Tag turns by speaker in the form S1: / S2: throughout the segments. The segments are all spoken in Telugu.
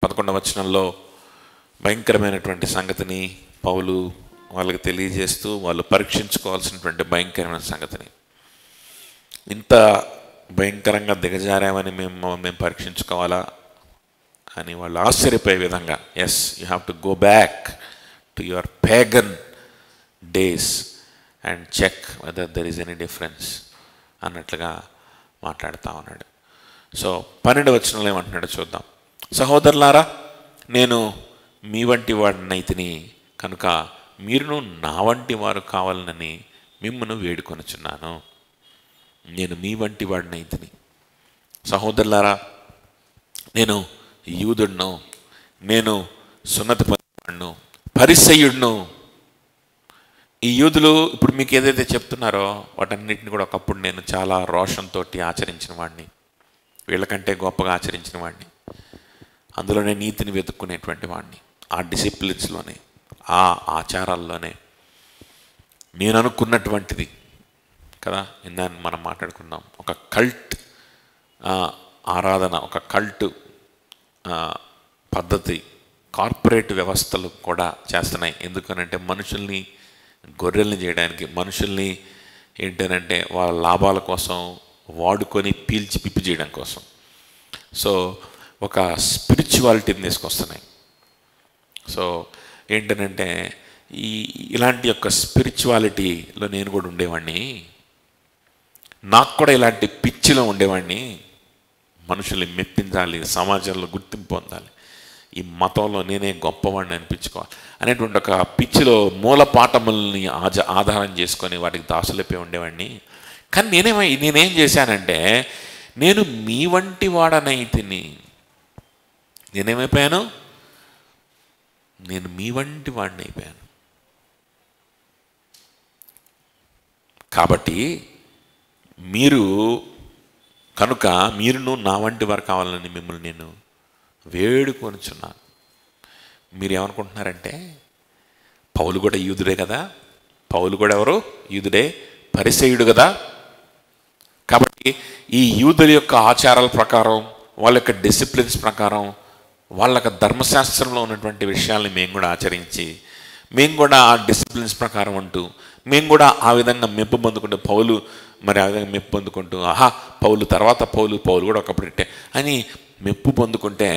S1: 11వ వచనంలో భయంకరమైనటువంటి సంగతిని పౌలు వాళ్ళకి తెలియజేస్తూ వాళ్ళు పరీక్షించుకోవాల్సినటువంటి భయంకరమైన సంగతిని, ఇంత భయంకరంగా దిగజారామని మేము పరీక్షించుకోవాలా అని వాళ్ళు ఆశ్చర్యపోయే విధంగా, as you have to go back to your pagan days and check whether there is any difference అన్నట్లుగా మాట్లాడుతూ ఉన్నాడు. సో 12వ వచనంలో ఏమంటున్నాడో చూద్దాం. సహోదరులారా, నేను మీ వంటి వాడినైతిని కనుక మీరును నా వంటి వారు కావాలని మిమ్మల్ని వేడుకొనుచున్నాను. నేను మీ వంటి వాడినైతిని. సహోదరులారా, నేను యూదుడును, నేను సున్నతి పొందినవాడును, పరిసయ్యుడును. ఈ యూదులు ఇప్పుడు మీకు ఏదైతే చెప్తున్నారో వాటన్నిటిని కూడా ఒకప్పుడు నేను చాలా రోషంతో ఆచరించిన వాడిని, వీళ్ళకంటే గొప్పగా ఆచరించిన వాడిని, అందులోనే నీతిని వెతుక్కునేటువంటి వాడిని, ఆ డిసిప్లిన్స్లోనే, ఆ ఆచారాల్లోనే నేను అనుకున్నటువంటిది కదా. ఇందాన్ని మనం మాట్లాడుకున్నాం, ఒక కల్ట్ ఆరాధన, ఒక కల్ట్ పద్ధతి కార్పొరేట్ వ్యవస్థలు కూడా చేస్తున్నాయి. ఎందుకనంటే మనుషుల్ని గొర్రెల్ని చేయడానికి, మనుషుల్ని ఏంటంటే వాళ్ళ లాభాల కోసం వాడుకొని పీల్చి పిప్పి చేయడం కోసం. సో ఒక స్పిరిచువాలిటీని తీసుకొస్తున్నాయి. సో ఏంటనంటే ఇలాంటి యొక్క స్పిరిచువాలిటీలో నేను కూడా ఉండేవాడిని, నాకు కూడా ఇలాంటి పిచ్చిలో ఉండేవాడిని. మనుషుల్ని మెప్పించాలి, సమాజంలో గుర్తింపు పొందాలి, ఈ మతంలో నేనే గొప్పవాడిని అనిపించుకోవాలి అనేటువంటి ఒక పిచ్చిలో మూల పాఠముల్ని ఆధారం చేసుకొని వాటికి దాసులైపోయి ఉండేవాడిని. కానీ నేనేం చేశానంటే, నేను మీ వంటి వాడనైతిని. నేనేమైపోయాను? నేను మీ వంటి వాడిని అయిపోయాను. కాబట్టి మీరు కనుక మీరును నా వంటి వారు కావాలని మిమ్మల్ని నేను వేడుకొనుచున్నాను. మీరు ఏమనుకుంటున్నారంటే, పౌలు కూడా యూదుడే కదా, పౌలు కూడా ఎవరు? యూదుడే, పరిసయ్యుడు కదా. కాబట్టి ఈ యూదుల యొక్క ఆచారాల ప్రకారం, వాళ్ళ యొక్క డిసిప్లిన్స్ ప్రకారం, వాళ్ళ యొక్క ధర్మశాస్త్రంలో ఉన్నటువంటి విషయాల్ని మేము కూడా ఆచరించి, మేము కూడా ఆ డిసిప్లిన్స్ ప్రకారం అంటూ, మేము కూడా ఆ విధంగా మెప్పు పొందుకుంటూ, పౌలు మరి ఆ విధంగా మెప్పు పొందుకుంటూ, ఆహా పౌలు తర్వాత పౌలు కూడా ఒకప్పుడు ఇట్టే అని మెప్పు పొందుకుంటే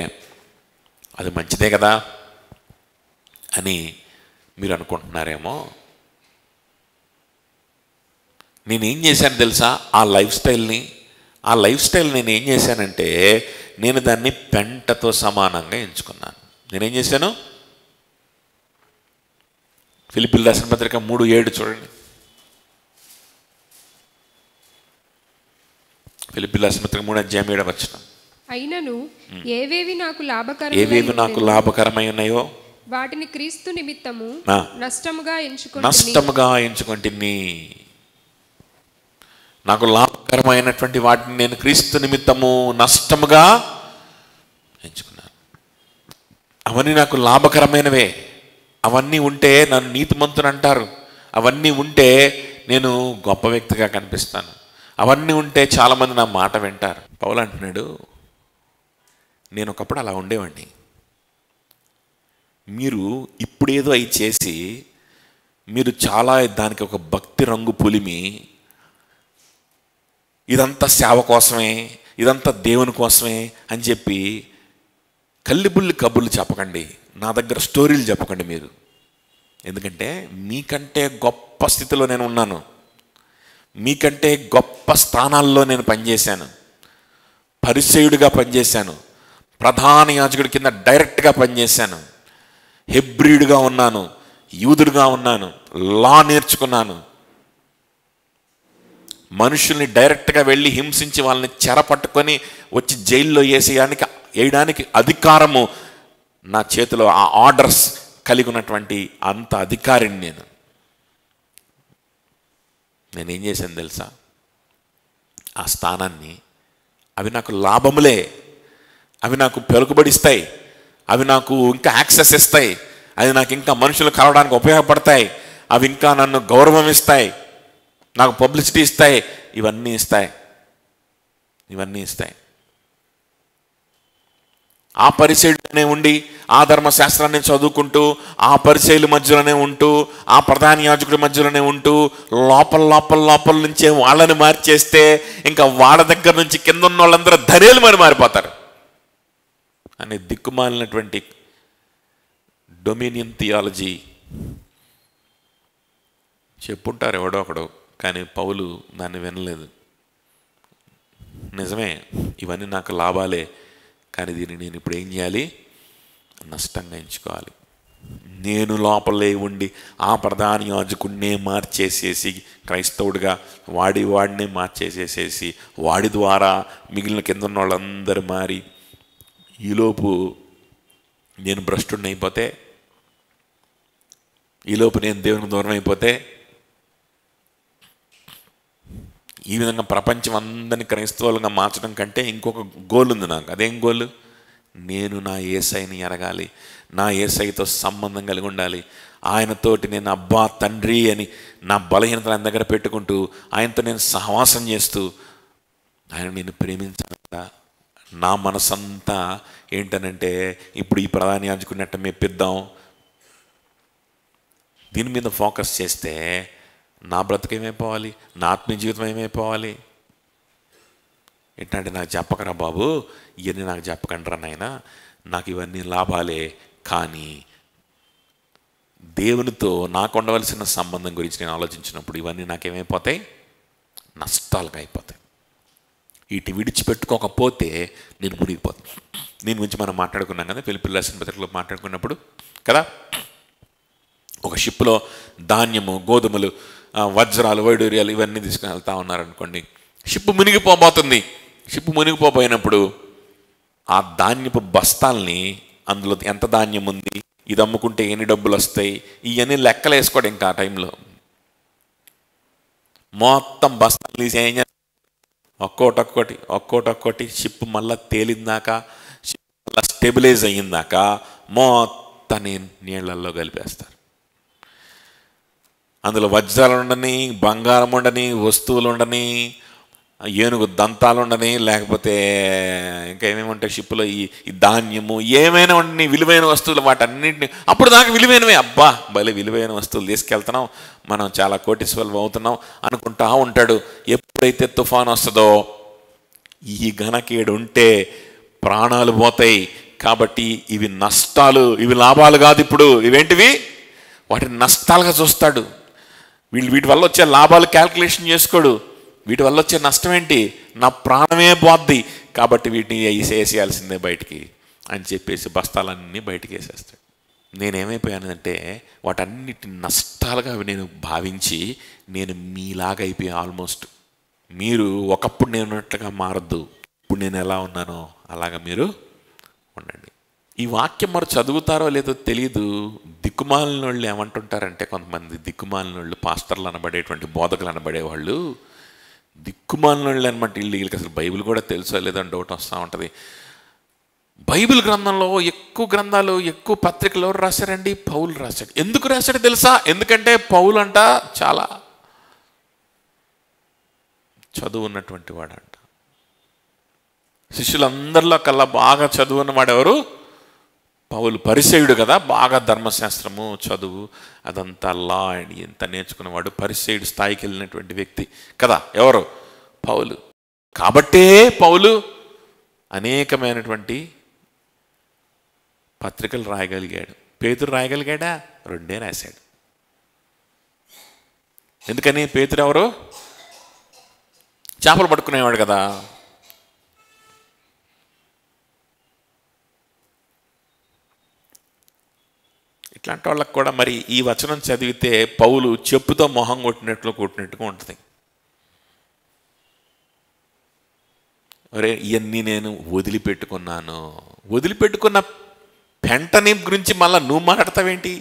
S1: అది మంచిదే కదా అని మీరు అనుకుంటున్నారేమో. నేనేం చేశాను తెలుసా? ఆ లైఫ్ స్టైల్ నేను ఏం చేశానంటే, నేను దాన్ని పెంటతో సమానంగా ఎంచుకున్నాను. నేనేం చేశాను? ఫిలిప్పీయులకు రాసిన పత్రిక 3:7 చూడండి. ఫిలిప్పీయులకు రాసిన పత్రిక 3:7
S2: అయినను ఏవేవి నాకు
S1: లాభకరమై ఉన్నాయో
S2: వాటిని క్రీస్తు నిమిత్తము నష్టముగా
S1: ఎంచుకుంటుని. నాకు లాభకరమైనటువంటి వాటిని నేను క్రీస్తు నిమిత్తము నష్టముగా ఎంచుకున్నాను. అవన్నీ నాకు లాభకరమైనవే. అవన్నీ ఉంటే నన్ను నీతిమంతుని అంటారు. అవన్నీ ఉంటే నేను గొప్ప వ్యక్తిగా కనిపిస్తాను. అవన్నీ ఉంటే చాలామంది నా మాట వింటారు. పౌలు అంటున్నాడు, నేను ఒకప్పుడు అలా ఉండేవాడిని. మీరు ఇప్పుడేదో అవి చేసి మీరు చాలా దానికి ఒక భక్తి రంగు పులిమి, ఇదంతా సేవ కోసమే, ఇదంతా దేవుని కోసమే అని చెప్పి కల్లిబుల్లి కబుర్లు చెప్పకండి, నా దగ్గర స్టోరీలు చెప్పకండి మీరు. ఎందుకంటే మీకంటే గొప్ప స్థితిలో నేను ఉన్నాను, మీకంటే గొప్ప స్థానాల్లో నేను పనిచేశాను. పరిసయ్యుడిగా పనిచేశాను, ప్రధాన యాజకుడి కింద డైరెక్ట్గా పనిచేశాను, హెబ్రీయుడిగా ఉన్నాను, యూదుడిగా ఉన్నాను, లా నేర్చుకున్నాను. మనుషుల్ని డైరెక్ట్గా వెళ్ళి హింసించి వాళ్ళని చెరపట్టుకొని వచ్చి జైల్లో వేయడానికి అధికారము నా చేతిలో, ఆ ఆర్డర్స్ కలిగి ఉన్నటువంటి అంత అధికారిని నేనేం చేశాను తెలుసా? ఆ స్థానాన్ని, అవి నాకు లాభములే, అవి నాకు పెలుకుబడిస్తాయి, అవి నాకు ఇంకా యాక్సెస్ ఇస్తాయి, అవి నాకు ఇంకా మనుషులు కలవడానికి ఉపయోగపడతాయి, అవి ఇంకా నన్ను గౌరవం ఇస్తాయి, నాకు పబ్లిసిటీ ఇస్తాయి, ఇవన్నీ ఇస్తాయి. ఆ పరిసయ్యుడిలోనే ఉండి ఆ ధర్మశాస్త్రాన్ని చదువుకుంటూ ఆ పరిసయ్యుల మధ్యలోనే ఉంటూ ఆ ప్రధాన యాజకుడి మధ్యలోనే ఉంటూ లోపల లోపల లోపల నుంచే వాళ్ళని మార్చేస్తే ఇంకా వాళ్ళ దగ్గర నుంచి కింద ఉన్న వాళ్ళందరూ ధరేలు మరి మారిపోతారు అనే దిక్కుమాలినటువంటి డొమినియన్ థియాలజీ చెప్పుంటారు ఎవడో ఒకడు, కానీ పౌలు దాన్ని వినలేదు. నిజమే, ఇవన్నీ నాకు లాభాలే, కానీ దీన్ని నేను ఇప్పుడు ఏం చేయాలి? నష్టంగా ఎంచుకోవాలి. నేను లోపలే ఉండి ఆ ప్రధాన యాజకుడినే మార్చేసేసి క్రైస్తవుడిగా వాడినే మార్చేసేసేసి వాడి ద్వారా మిగిలిన కింద ఉన్న వాళ్ళందరూ మారి ఈలోపు నేను భ్రష్టుడిని అయిపోతే, ఈలోపు నేను దేవునికి దూరం అయిపోతే, ఈ విధంగా ప్రపంచం అందరినీ క్రైస్తవులుగా మార్చడం కంటే ఇంకొక గోల్ ఉంది నాకు. అదేం గోల్? నేను నా యేసయ్యని ఎరగాలి, నా యేసయ్యతో సంబంధం కలిగి ఉండాలి, ఆయనతోటి నేను అబ్బా తండ్రి అని నా బలహీనతలు ఆయన దగ్గర పెట్టుకుంటూ ఆయనతో నేను సహవాసం చేస్తూ ఆయన నేను ప్రేమించాల. నా మనసంతా ఏంటనంటే ఇప్పుడు ఈ ప్రధాన యాజకుడినట్ట మెప్పిద్దాం, దీని మీద ఫోకస్ చేస్తే నా బ్రతుకు ఏమైపోవాలి, నా ఆత్మీయ జీవితం ఏమైపోవాలి. ఏంటంటే నాకు చెప్పకరా బాబు, ఇవన్నీ నాకు చెప్పకండిరా నాయనా, నాకు ఇవన్నీ లాభాలే, కానీ దేవునితో నాకు ఉండవలసిన సంబంధం గురించి నేను ఆలోచించినప్పుడు ఇవన్నీ నాకేమైపోతాయి? నష్టాలుగా అయిపోతాయి. వీటి విడిచిపెట్టుకోకపోతే నేను మునిగిపోతాను. దీని గురించి మనం మాట్లాడుకున్నాం కదా, ఫిలిప్పీయులకు రాసిన పత్రికలో మాట్లాడుకున్నప్పుడు కదా. ఒక షిప్లో ధాన్యము, గోధుమలు, వజ్రాలు, వైడూర్యాలు ఇవన్నీ తీసుకుని వెళ్తా ఉన్నారనుకోండి, షిప్ మునిగిపోబోతుంది. షిప్ మునిగిపోయినప్పుడు ఆ ధాన్యపు బస్తాల్ని, అందులో ఎంత ధాన్యం ఉంది, ఇది అమ్ముకుంటే ఎన్ని డబ్బులు వస్తాయి, ఇవన్నీ లెక్కలు వేసుకోవడం ఇంకా ఆ టైంలో. మొత్తం బస్తాలు తీసి ఏం చేస్తారు, ఒక్కోటొక్కోటి షిప్ మళ్ళీ తేలిందాకా, షిప్ మళ్ళీ స్టెబిలైజ్ అయ్యిందాకా మొత్తాన్ని నీళ్ళల్లో కలిపేస్తారు. అందులో వజ్రాలు ఉండని, బంగారం ఉండని, వస్తువులు ఉండని, ఏనుగు దంతాలు ఉండని, లేకపోతే ఇంకా ఏమేమి ఉంటాయి షిప్లో, ఈ ధాన్యము ఏమైనా ఉండని, విలువైన వస్తువులు, వాటన్నింటినీ అప్పుడు దాకా విలువైనవే, అబ్బా భలే విలువైన వస్తువులు తీసుకెళ్తున్నాం, మనం చాలా కోటీశ్వరులు అవుతున్నాం అనుకుంటా ఉంటాడు. ఎప్పుడైతే తుఫాను వస్తుందో ఈ ఘనకీడు ఉంటే ప్రాణాలు పోతాయి. కాబట్టి ఇవి నష్టాలు, ఇవి లాభాలు కాదు. ఇప్పుడు ఇవేంటివి? వాటిని నష్టాలుగా చూస్తాడు. వీటి వల్ల వచ్చే లాభాలు క్యాల్కులేషన్ చేసుకోడు. వీటి వల్ల వచ్చే నష్టం ఏంటి? నా ప్రాణమే పోద్ది, కాబట్టి వీటిని వేసేయాల్సిందే బయటికి అని చెప్పేసి బస్తాలన్నీ బయటికి వేసేస్తాడు. నేనేమైపోయానంటే వాటన్నిటిని నష్టాలుగా నేను భావించి నేను మీలాగా అయిపోయాను ఆల్మోస్ట్. మీరు ఒకప్పుడు నేను ఉన్నట్లుగా మారద్దు, ఇప్పుడు నేను ఎలా ఉన్నానో అలాగా మీరు ఉండండి. ఈ వాక్యం మరి చదువుతారో లేదో తెలియదు. దిక్కుమాలిన వాళ్ళు ఏమంటుంటారంటే, కొంతమంది దిక్కుమాలిన వాళ్ళు, పాస్టర్లు అనబడేటువంటి బోధకులు అనబడేవాళ్ళు దిక్కుమాలిన వాళ్ళు అనమాట. వీళ్ళకి అసలు బైబిల్ కూడా తెలుసో లేదని డౌట్ వస్తూ ఉంటుంది. బైబిల్ గ్రంథంలో ఎక్కువ గ్రంథాలు, ఎక్కువ పత్రికలు ఎవరు రాశారండి? పౌలు రాశాడు. ఎందుకు రాశాడు తెలుసా? ఎందుకంటే పౌలు అంట చాలా చదువు ఉన్నటువంటి వాడంట. శిష్యులందరిలో కల్లా బాగా చదువున్న వాడెవరు? పౌలు. పరిసయ్యుడు కదా, బాగా ధర్మశాస్త్రము చదువు అదంతా లా అండ్ ఎంత నేర్చుకున్నవాడు, పరిసయ్యుడు స్థాయికి వెళ్ళినటువంటి వ్యక్తి కదా ఎవరు? పౌలు. కాబట్టే పౌలు అనేకమైనటువంటి పత్రికలు రాయగలిగాడు. పేతురు రాయగలిగాడా? 2 రాశాడు. ఎందుకని? పేతురు ఎవరు? చేపలు పట్టుకునేవాడు కదా. ఇట్లాంటి వాళ్ళకు కూడా మరి ఈ వచనం చదివితే పౌలు చెప్పుతో మొహం కొట్టినట్టుగా ఉంటుంది. అరే ఇవన్నీ నేను వదిలిపెట్టుకున్నాను, వదిలిపెట్టుకున్న పెంటని గురించి మళ్ళీ నువ్వు మాట్లాడతావేంటి?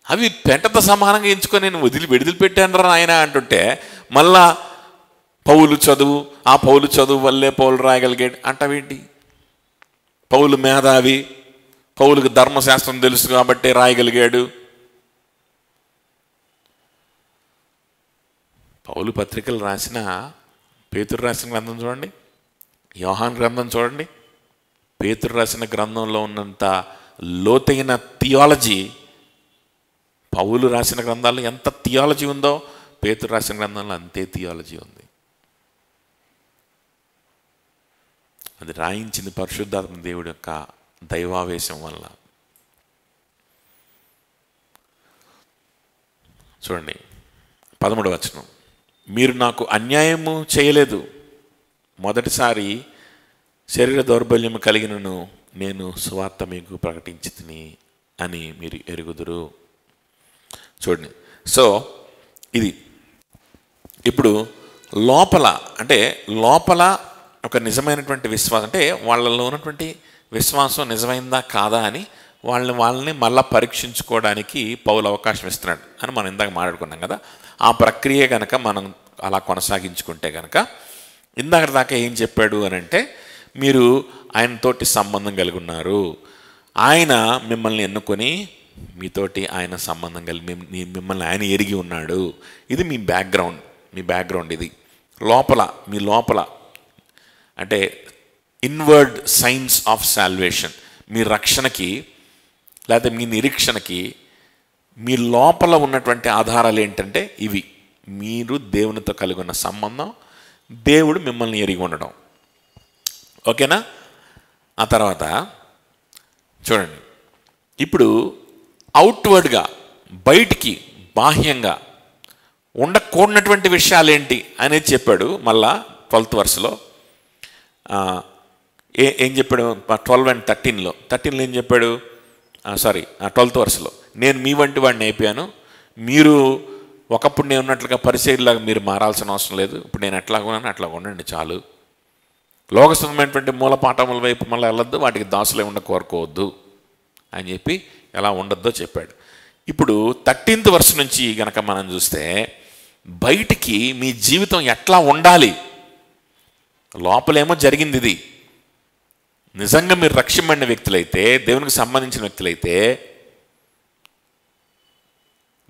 S1: అవి పెంటతో సమానంగా ఎంచుకొని నేను వదిలిపెట్టాను రా ఆయన అంటుంటే, మళ్ళా పౌలు చదువు, ఆ పౌలు చదువు వల్లే పౌలు రాయగలిగాడు అంటావేంటి? పౌలు మేధావి, పౌలుకి ధర్మశాస్త్రం తెలుసు కాబట్టి రాయగలిగాడు. పౌలు పత్రికలు రాసిన, పేతురు రాసిన గ్రంథం చూడండి, యోహాను గ్రంథం చూడండి, పేతురు రాసిన గ్రంథంలో ఉన్నంత లోతైన థియాలజీ పౌలు రాసిన గ్రంథాల్లో ఎంత థియాలజీ ఉందో పేతురు రాసిన గ్రంథంలో అంతే థియాలజీ ఉంది. అది రాయించింది పరిశుద్ధాత్మ దేవుడి యొక్క దైవావేశం వల్ల. చూడండి 13వ వచనం, మీరు నాకు అన్యాయము చేయలేదు, మొదటిసారి శరీర దౌర్బల్యము కలిగినను నేను సువార్త మీకు ప్రకటించితిని అని మీరు ఎరుగుదురు. చూడండి, సో ఇది ఇప్పుడు లోపల ఒక నిజమైనటువంటి విశ్వాసం, అంటే వాళ్ళలో ఉన్నటువంటి విశ్వాసం నిజమైందా కాదా అని వాళ్ళని మళ్ళీ పరీక్షించుకోవడానికి పౌలు అవకాశం ఇస్తున్నాడు అని మనం ఇందాక మాట్లాడుకున్నాం కదా. ఆ ప్రక్రియ కనుక మనం అలా కొనసాగించుకుంటే కనుక, ఇందాక దాకా ఏం చెప్పాడు అని అంటే, మీరు ఆయనతోటి సంబంధం కలిగి ఉన్నారు, ఆయన మిమ్మల్ని ఎన్నుకొని మీతోటి ఆయన సంబంధం కలిగి మిమ్మల్ని ఆయన ఎరిగి ఉన్నాడు. ఇది మీ బ్యాక్గ్రౌండ్ ఇది మీ లోపల అంటే ఇన్వర్డ్ సైన్స్ ఆఫ్ సాల్వేషన్, మీ రక్షణకి లేదా మీ నిరీక్షణకి మీ లోపల ఉన్నటువంటి ఆధారాలు ఏంటంటే ఇవి: మీరు దేవునితో కలిగి ఉన్న సంబంధం, దేవుడు మిమ్మల్ని ఎరిగి ఉండడం. ఓకేనా? ఆ తర్వాత చూడండి, ఇప్పుడు అవుట్వర్డ్గా బయటికి బాహ్యంగా ఉండకూడనటువంటి విషయాలు ఏంటి అనేది చెప్పాడు. మళ్ళా 12th verseలో ఏం చెప్పాడు? 12 and 13లో ఏం చెప్పాడు? 12th verseలో, నేను మీ వంటి వాడిని అయిపోయాను, మీరు ఒకప్పుడు నేను ఉన్నట్లుగా పరిచర్యలాగా మీరు మారాల్సిన అవసరం లేదు, ఇప్పుడు నేను ఎట్లాగా ఉన్నాను అట్లా ఉండండి చాలు, లోకస్థమైనటువంటి మూలపాఠముల వైపు మళ్ళీ వెళ్ళొద్దు, వాటికి దాసులే కోరుకోవద్దు అని చెప్పి ఎలా ఉండొద్దో చెప్పాడు. ఇప్పుడు 13th verse నుంచి గనక మనం చూస్తే, బయటికి మీ జీవితం ఎట్లా ఉండాలి, లోపలేమో జరిగింది ఇది. నిజంగా మీరు రక్షింపబడిన వ్యక్తులైతే, దేవునికి సంబంధించిన వ్యక్తులైతే,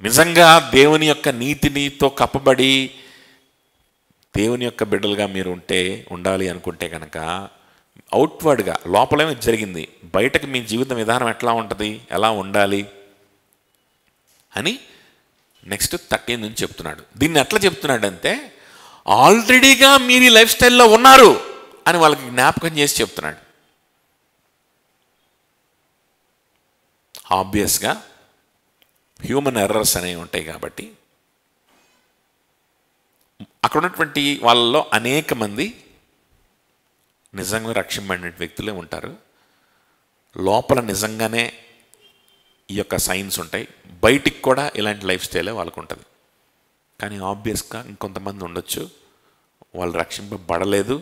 S1: నిజంగా దేవుని యొక్క నీతినితో కప్పబడి దేవుని యొక్క బిడ్డలుగా మీరు ఉండాలి అనుకుంటే కనుక, అవుట్వర్డ్గా లోపలేమో జరిగింది, బయటకు మీ జీవిత విధానం ఎట్లా ఉంటుంది, ఎలా ఉండాలి అని నెక్స్ట్ 13 నుంచి చెప్తున్నాడు. దీన్ని ఎట్లా చెప్తున్నాడంటే, ఆల్రెడీగా మీరు ఈ లైఫ్ స్టైల్లో ఉన్నారు అని వాళ్ళకి జ్ఞాపకం చేసి చెప్తున్నాడు. ఆబ్వియస్గా హ్యూమన్ ఎర్రర్స్ అనేవి ఉంటాయి కాబట్టి, అక్కడ ఉన్నటువంటి వాళ్ళలో అనేక మంది నిజంగా రక్షింపబడిన వ్యక్తులే ఉంటారు. లోపల నిజంగానే ఈ యొక్క సైన్స్ ఉంటాయి, బయటికి కూడా ఇలాంటి లైఫ్ స్టైలే వాళ్ళకు ఉంటుంది. కానీ ఆబ్వియస్గా ఇంకొంతమంది ఉండొచ్చు, వాళ్ళు రక్షింపబడలేదు,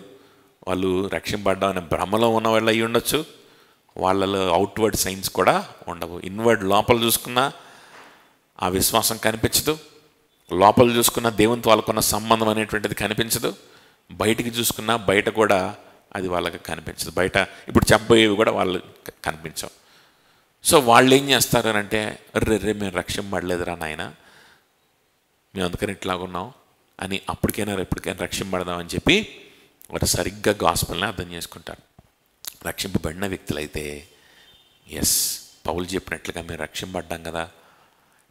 S1: వాళ్ళు రక్షింపబడ్డం అనే భ్రమలో ఉన్న వాళ్ళు అయ్యి ఉండొచ్చు, వాళ్ళలో అవుట్వర్డ్ సైన్స్ కూడా ఉండవు. ఇన్వర్డ్ లోపల చూసుకున్నా ఆ విశ్వాసం కనిపించదు, లోపల చూసుకున్న దేవునితో వాళ్ళకున్న సంబంధం అనేటువంటిది కనిపించదు, బయటికి చూసుకున్నా బయట కూడా అది వాళ్ళకి కనిపించదు. బయట ఇప్పుడు చెప్పబోయేవి కూడా వాళ్ళు కనిపించవు. సో వాళ్ళు ఏం చేస్తారు అని అంటే, రే మేము రక్షింపబడలేదురా నాయన, మేము అందుకని ఇట్లాగున్నాం అని ఎప్పటికైనా రక్షింపబడదాం అని చెప్పి వారు సరిగ్గా గాస్పెల్ని అర్థం చేసుకుంటారు. రక్షింపబడిన వ్యక్తులైతే, ఎస్ పౌలు చెప్పినట్లుగా మేము రక్షింపబడ్డాం కదా,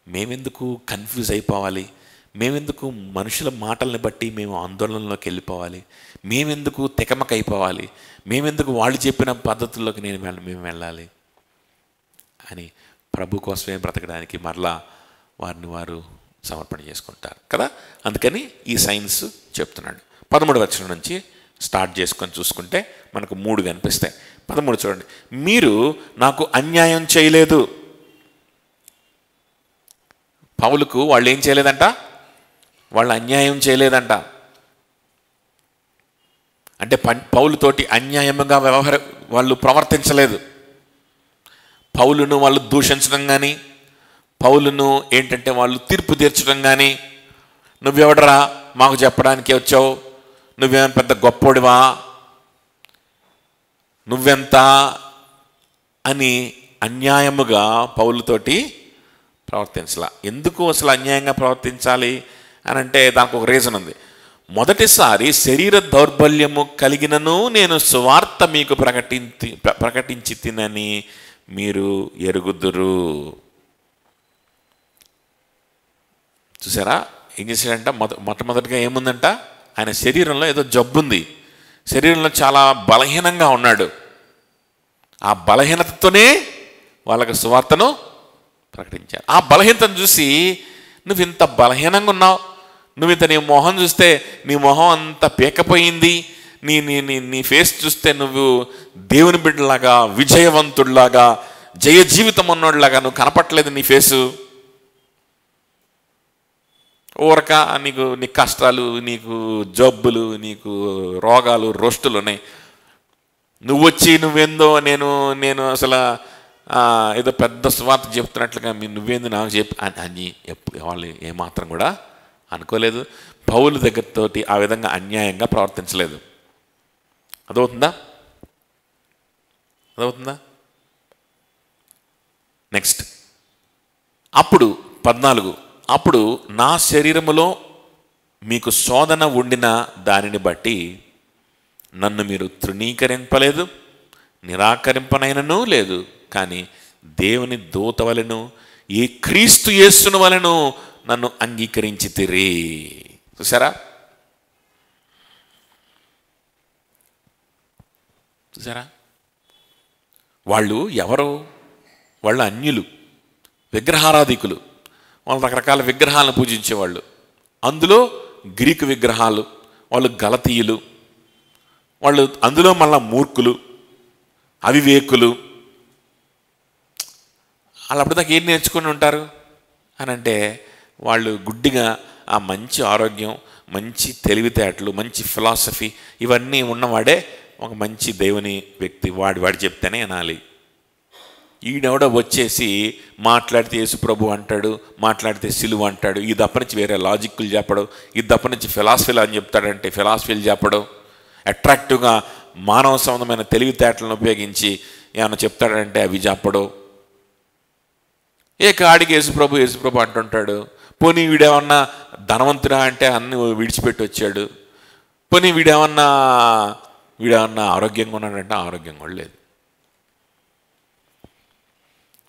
S1: మేమెందుకు కన్ఫ్యూజ్ అయిపోవాలి, మేమెందుకు మనుషుల మాటల్ని బట్టి మేము ఆందోళనలోకి వెళ్ళిపోవాలి, మేమెందుకు తెకమక అయిపోవాలి, మేమెందుకు వాళ్ళు చెప్పిన పద్ధతుల్లోకి మేము వెళ్ళాలి అని ప్రభు కోసమే బ్రతకడానికి మరలా వారిని వారు సమర్పణ చేసుకుంటారు కదా. అందుకని ఈ సైన్స్ చెప్తున్నాడు. 13వ వచనం నుంచి స్టార్ట్ చేసుకొని చూసుకుంటే మనకు 3 కనిపిస్తాయి. 13 చూడండి, మీరు నాకు అన్యాయం చేయలేదు. పౌలుకు వాళ్ళు ఏం చేయలేదంట? వాళ్ళు అన్యాయం చేయలేదంట. అంటే పౌలుతోటి అన్యాయంగా వాళ్ళు ప్రవర్తించలేదు. పౌలును వాళ్ళు దూషించడం కానీ, పౌలును ఏంటంటే వాళ్ళు తీర్పు తీర్చడం కానీ, నువ్వెవడరా మాకు చెప్పడానికి వచ్చావు, నువ్వేమైనా పెద్ద గొప్పోడివా, నువ్వెంత అని అన్యాయముగా పౌలుతోటి ప్రవర్తించాల. ఎందుకు అసలు అన్యాయంగా ప్రవర్తించాలి అని అంటే దానికి ఒక రీజన్ ఉంది. మొదటిసారి శరీర దౌర్బల్యము కలిగినను నేను సువార్త మీకు ప్రకటించి తినని మీరు ఎరుగుదురు. చూసారా ఏం చేశాడంట? మొట్టమొదటిగా ఏముందంట? ఆయన శరీరంలో ఏదో జబ్బుంది, శరీరంలో చాలా బలహీనంగా ఉన్నాడు. ఆ బలహీనతతోనే వాళ్ళకి సువార్తను ప్రకటించారు. ఆ బలహీనతను చూసి, నువ్వు ఇంత బలహీనంగా ఉన్నావు, నువ్వు ఇంత నీ మొహం చూస్తే నీ మొహం అంత పీకపోయింది, నీ నీ నీ నీ ఫేస్ చూస్తే నువ్వు దేవుని బిడ్డలాగా, విజయవంతుడిలాగా, జయ జీవితం ఉన్నోడిలాగా నువ్వు కనపట్లేదు. నీ ఫేసు ఊరక నీ కష్టాలు, నీకు జబ్బులు, నీకు రోగాలు, రోష్టులు ఉన్నాయి. నువ్వు వచ్చి నువ్వేందో నేను అసలు ఏదో పెద్ద స్వార్థ చెప్తున్నట్లుగా నువ్వేంది నాకు చెప్పి అని వాళ్ళు ఏమాత్రం కూడా అనుకోలేదు. పౌలు దగ్గరతోటి ఆ విధంగా అన్యాయంగా ప్రవర్తించలేదు. అదవుతుందా? నెక్స్ట్ అప్పుడు 14, అప్పుడు నా శరీరములో మీకు శోధన ఉండిన దానిని బట్టి నన్ను మీరు తృణీకరింపలేదు, నిరాకరింపనైనను లేదు. కానీ దేవుని దూత వలెను, ఈ క్రీస్తు యేసును వలెను నన్ను అంగీకరించితిరి. చూసారా? వాళ్ళు ఎవరు? వాళ్ళు అన్యులు, విగ్రహారాధికులు. వాళ్ళు రకరకాల విగ్రహాలను పూజించేవాళ్ళు. అందులో గ్రీకు విగ్రహాలు. వాళ్ళు గలతీయులు. వాళ్ళు అందులో మళ్ళా మూర్ఖులు, అవివేకులు. వాళ్ళు అప్పటిదాకా ఏం నేర్చుకుని ఉంటారు అని అంటే, వాళ్ళు గుడ్డిగా ఆ మంచి ఆరోగ్యం, మంచి తెలివితేటలు, మంచి ఫిలాసఫీ ఇవన్నీ ఉన్నవాడే ఒక మంచి దేవుని వ్యక్తి. వాడు చెప్తేనే అనాలి. ఈడెవడో వచ్చేసి మాట్లాడితే యేసు ప్రభు అంటాడు, మాట్లాడితే సిలువ అంటాడు, ఈ దప్ప నుంచి వేరే లాజిక్లు చెప్పడం, ఈ దప్ప నుంచి ఫిలాసఫీలు అని చెప్తాడంటే ఫిలాసఫీలు చెప్పడం, అట్రాక్టివ్గా మానవ సంబంధమైన తెలివితేటలను ఉపయోగించి ఏమైనా చెప్తాడంటే అవి చెప్పడం. కాడికి యేసుప్రభు అంటుంటాడు. పోనీ వీడేమన్నా ధనవంతుడా అంటే అన్ని విడిచిపెట్టి వచ్చాడు. పోనీ వీడేమన్నా ఆరోగ్యంగా ఉన్నాడంటే ఆరోగ్యంగా కూడా లేదు.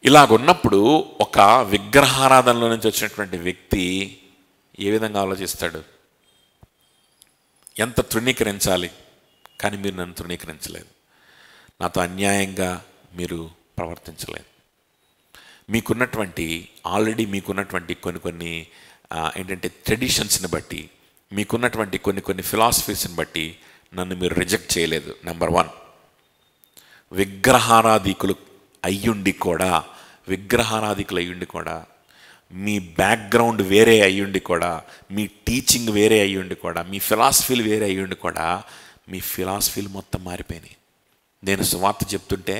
S1: ఇలాగున్నప్పుడు ఒక విగ్రహారాధనలో నుంచి వచ్చినటువంటి వ్యక్తి ఏ విధంగా ఆలోచిస్తాడు? ఎంత తృణీకరించాలి, కానీ మీరు నన్ను తృణీకరించలేదు, నాతో అన్యాయంగా మీరు ప్రవర్తించలేదు. ఆల్రెడీ మీకున్నటువంటి కొన్ని ఏంటంటే ట్రెడిషన్స్ని బట్టి, మీకున్నటువంటి కొన్ని ఫిలాసఫీస్ని బట్టి నన్ను మీరు రిజెక్ట్ చేయలేదు. నెంబర్ 1, విగ్రహారాధికులు అయ్యుండి కూడా, మీ బ్యాక్గ్రౌండ్ వేరే అయ్యుండి కూడా, మీ టీచింగ్ వేరే అయ్యుండి కూడా, మీ ఫిలాసఫీలు వేరే అయ్యుండి కూడా, మీ ఫిలాసఫీలు మొత్తం మారిపోయినాయి. నేను సువార్త చెప్తుంటే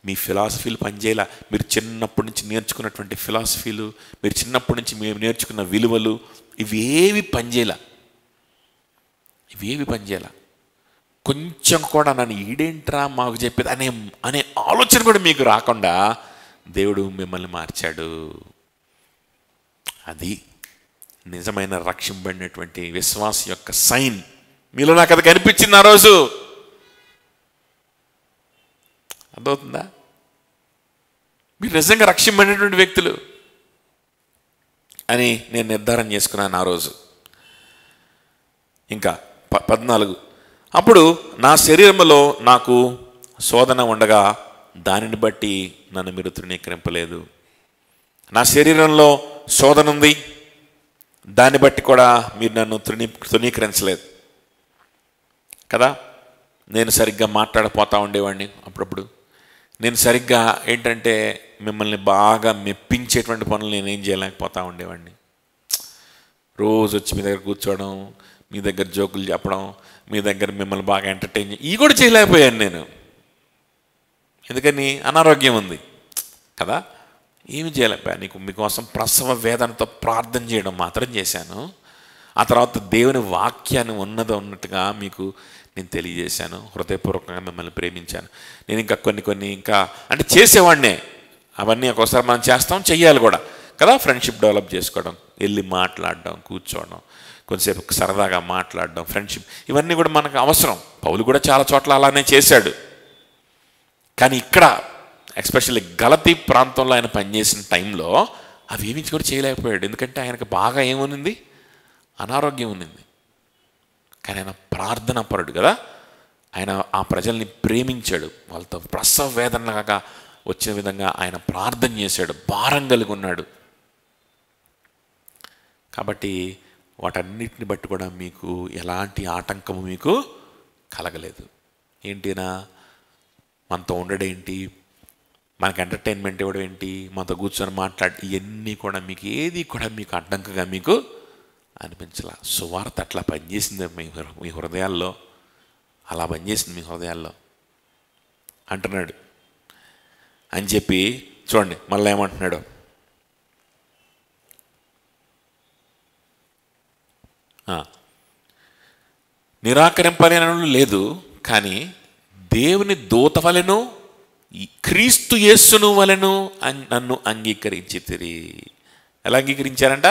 S1: మీ ఫిలాసఫీలు పనిచేయాల. మీరు చిన్నప్పటి నుంచి నేర్చుకున్నటువంటి ఫిలాసఫీలు, మీరు చిన్నప్పటి నుంచి మేము నేర్చుకున్న విలువలు ఇవేవి పనిచేయాల. కొంచెం కూడా నన్ను ఈడేంట్రా మాకు చెప్పేది అనే ఆలోచన కూడా మీకు రాకుండా దేవుడు మిమ్మల్ని మార్చాడు. అది నిజమైన రక్షింపబడినటువంటి విశ్వాస యొక్క సైన్. మీలో నాకు అది కనిపించింది ఆ రోజు. అర్థమవుతుందా? మీరు నిజంగా రక్షింపబడినటువంటి వ్యక్తులు అని నేను నిర్ధారణ చేసుకున్నాను ఆ రోజు. ఇంకా 14, అప్పుడు నా శరీరంలో నాకు శోధన ఉండగా దానిని బట్టి నన్ను మీరు తృణీకరింపలేదు. నా శరీరంలో శోధన ఉంది, దాన్ని బట్టి కూడా మీరు నన్ను తృణీకరించలేదు కదా. నేను సరిగ్గా మాట్లాడపోతూ ఉండేవాడిని. అప్పుడప్పుడు నేను సరిగ్గా ఏంటంటే మిమ్మల్ని బాగా మెప్పించేటువంటి పనులు నేనేం చేయలేకపోతూ ఉండేవాడిని. రోజు వచ్చి మీ దగ్గర కూర్చోవడం, మీ దగ్గర జోకులు చెప్పడం, మీ దగ్గర మిమ్మల్ని బాగా ఎంటర్టైన్ ఇవి కూడా చేయలేకపోయాను నేను. ఎందుకని? అనారోగ్యం ఉంది కదా. ఏమి చేయలేకపోయా. మీకోసం ప్రసవ వేదనతో ప్రార్థన చేయడం మాత్రం చేశాను. ఆ తర్వాత దేవుని వాక్యాన్ని ఉన్నట్టుగా మీకు నేను తెలియజేశాను. హృదయపూర్వకంగా మిమ్మల్ని ప్రేమించాను. నేను ఇంకా కొన్ని ఇంకా అంటే చేసేవాడినే. అవన్నీ ఒక్కోసారి మనం చేస్తాం, చెయ్యాలి కూడా కదా. ఫ్రెండ్షిప్ డెవలప్ చేసుకోవడం, వెళ్ళి మాట్లాడడం, కూర్చోవడం, కొంచెంసేపు సరదాగా మాట్లాడడం, ఫ్రెండ్షిప్, ఇవన్నీ కూడా మనకు అవసరం. పౌలు కూడా చాలా చోట్ల అలానే చేశాడు. కానీ ఇక్కడ ఎస్పెషల్లీ గలతీ ప్రాంతంలో ఆయన పనిచేసిన టైంలో అవి ఏమి కూడా చేయలేకపోయాడు. ఎందుకంటే ఆయనకు బాగా ఏముంది, అనారోగ్యం ఉన్నింది. కానీ ఆయన ప్రార్థనా పరుడు కదా, ఆయన ఆ ప్రజల్ని ప్రేమించాడు. వాళ్ళతో ప్రసవ వేదనగా వచ్చిన విధంగా ఆయన ప్రార్థన చేశాడు, భారం కలిగి ఉన్నాడు. కాబట్టి వాటన్నిటిని బట్టి కూడా మీకు ఎలాంటి ఆటంకము మీకు కలగలేదు. ఏంటినా మనతో ఉండడేంటి, మనకి ఎంటర్టైన్మెంట్ ఇవ్వడం ఏంటి, మనతో కూర్చొని మాట్లాడి, ఇవన్నీ కూడా మీకు ఏది కూడా మీకు అడ్డంకగా మీకు అనిపించాల. సువార్త అట్లా పనిచేసింది మీ హృదయాల్లో, అలా పనిచేసింది మీ హృదయాల్లో అంటున్నాడు అని చెప్పి చూడండి. మళ్ళీ ఏమంటున్నాడు, నిరాకరింపలేనను లేదు, కానీ దేవుని దూత వలెను క్రీస్తు యేసును వలెను నన్ను అంగీకరించితిరి. ఎలా అంగీకరించారంట?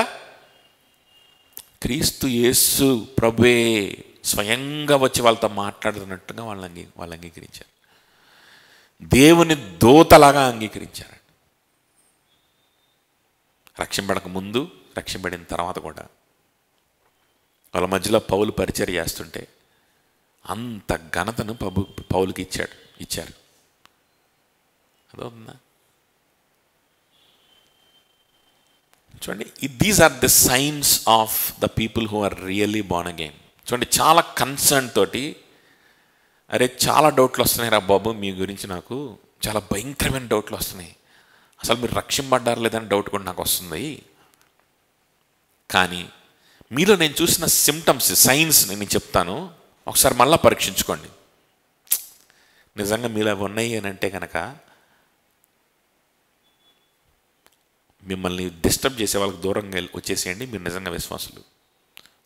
S1: క్రీస్తు యేసు ప్రభువే స్వయంగా వచ్చి వాళ్ళతో మాట్లాడుతున్నట్టుగా వాళ్ళు అంగీకరించారు. దేవుని దూతలాగా అంగీకరించారు. రక్షింపడక ముందు, రక్షింపడిన తర్వాత కూడా వాళ్ళ మధ్యలో పౌలు పరిచర్య చేస్తుంటే అంత ఘనతను పౌలుకి ఇచ్చారు. అదవుతుందా? చూడండి, these are the signs of the people who are really born again. చూడండి, చాలా కన్సర్న్ తోటి, అరే చాలా డౌట్లు వస్తున్నాయి రా బాబు మీ గురించి, నాకు చాలా భయంకరమైన డౌట్లు వస్తున్నాయి, అసలు మీరు రక్షింపడ్డారు లేదని డౌట్ కూడా నాకు వస్తుంది. కానీ మీలో నేను చూసిన సిమ్టమ్స్, సైన్స్ నేను చెప్తాను, ఒకసారి మళ్ళీ పరీక్షించుకోండి. నిజంగా మీలో అవి ఉన్నాయి అని అంటే కనుక మిమ్మల్ని డిస్టర్బ్ చేసే వాళ్ళకి దూరంగా వచ్చేసేయండి. మీరు నిజంగా విశ్వాసులు.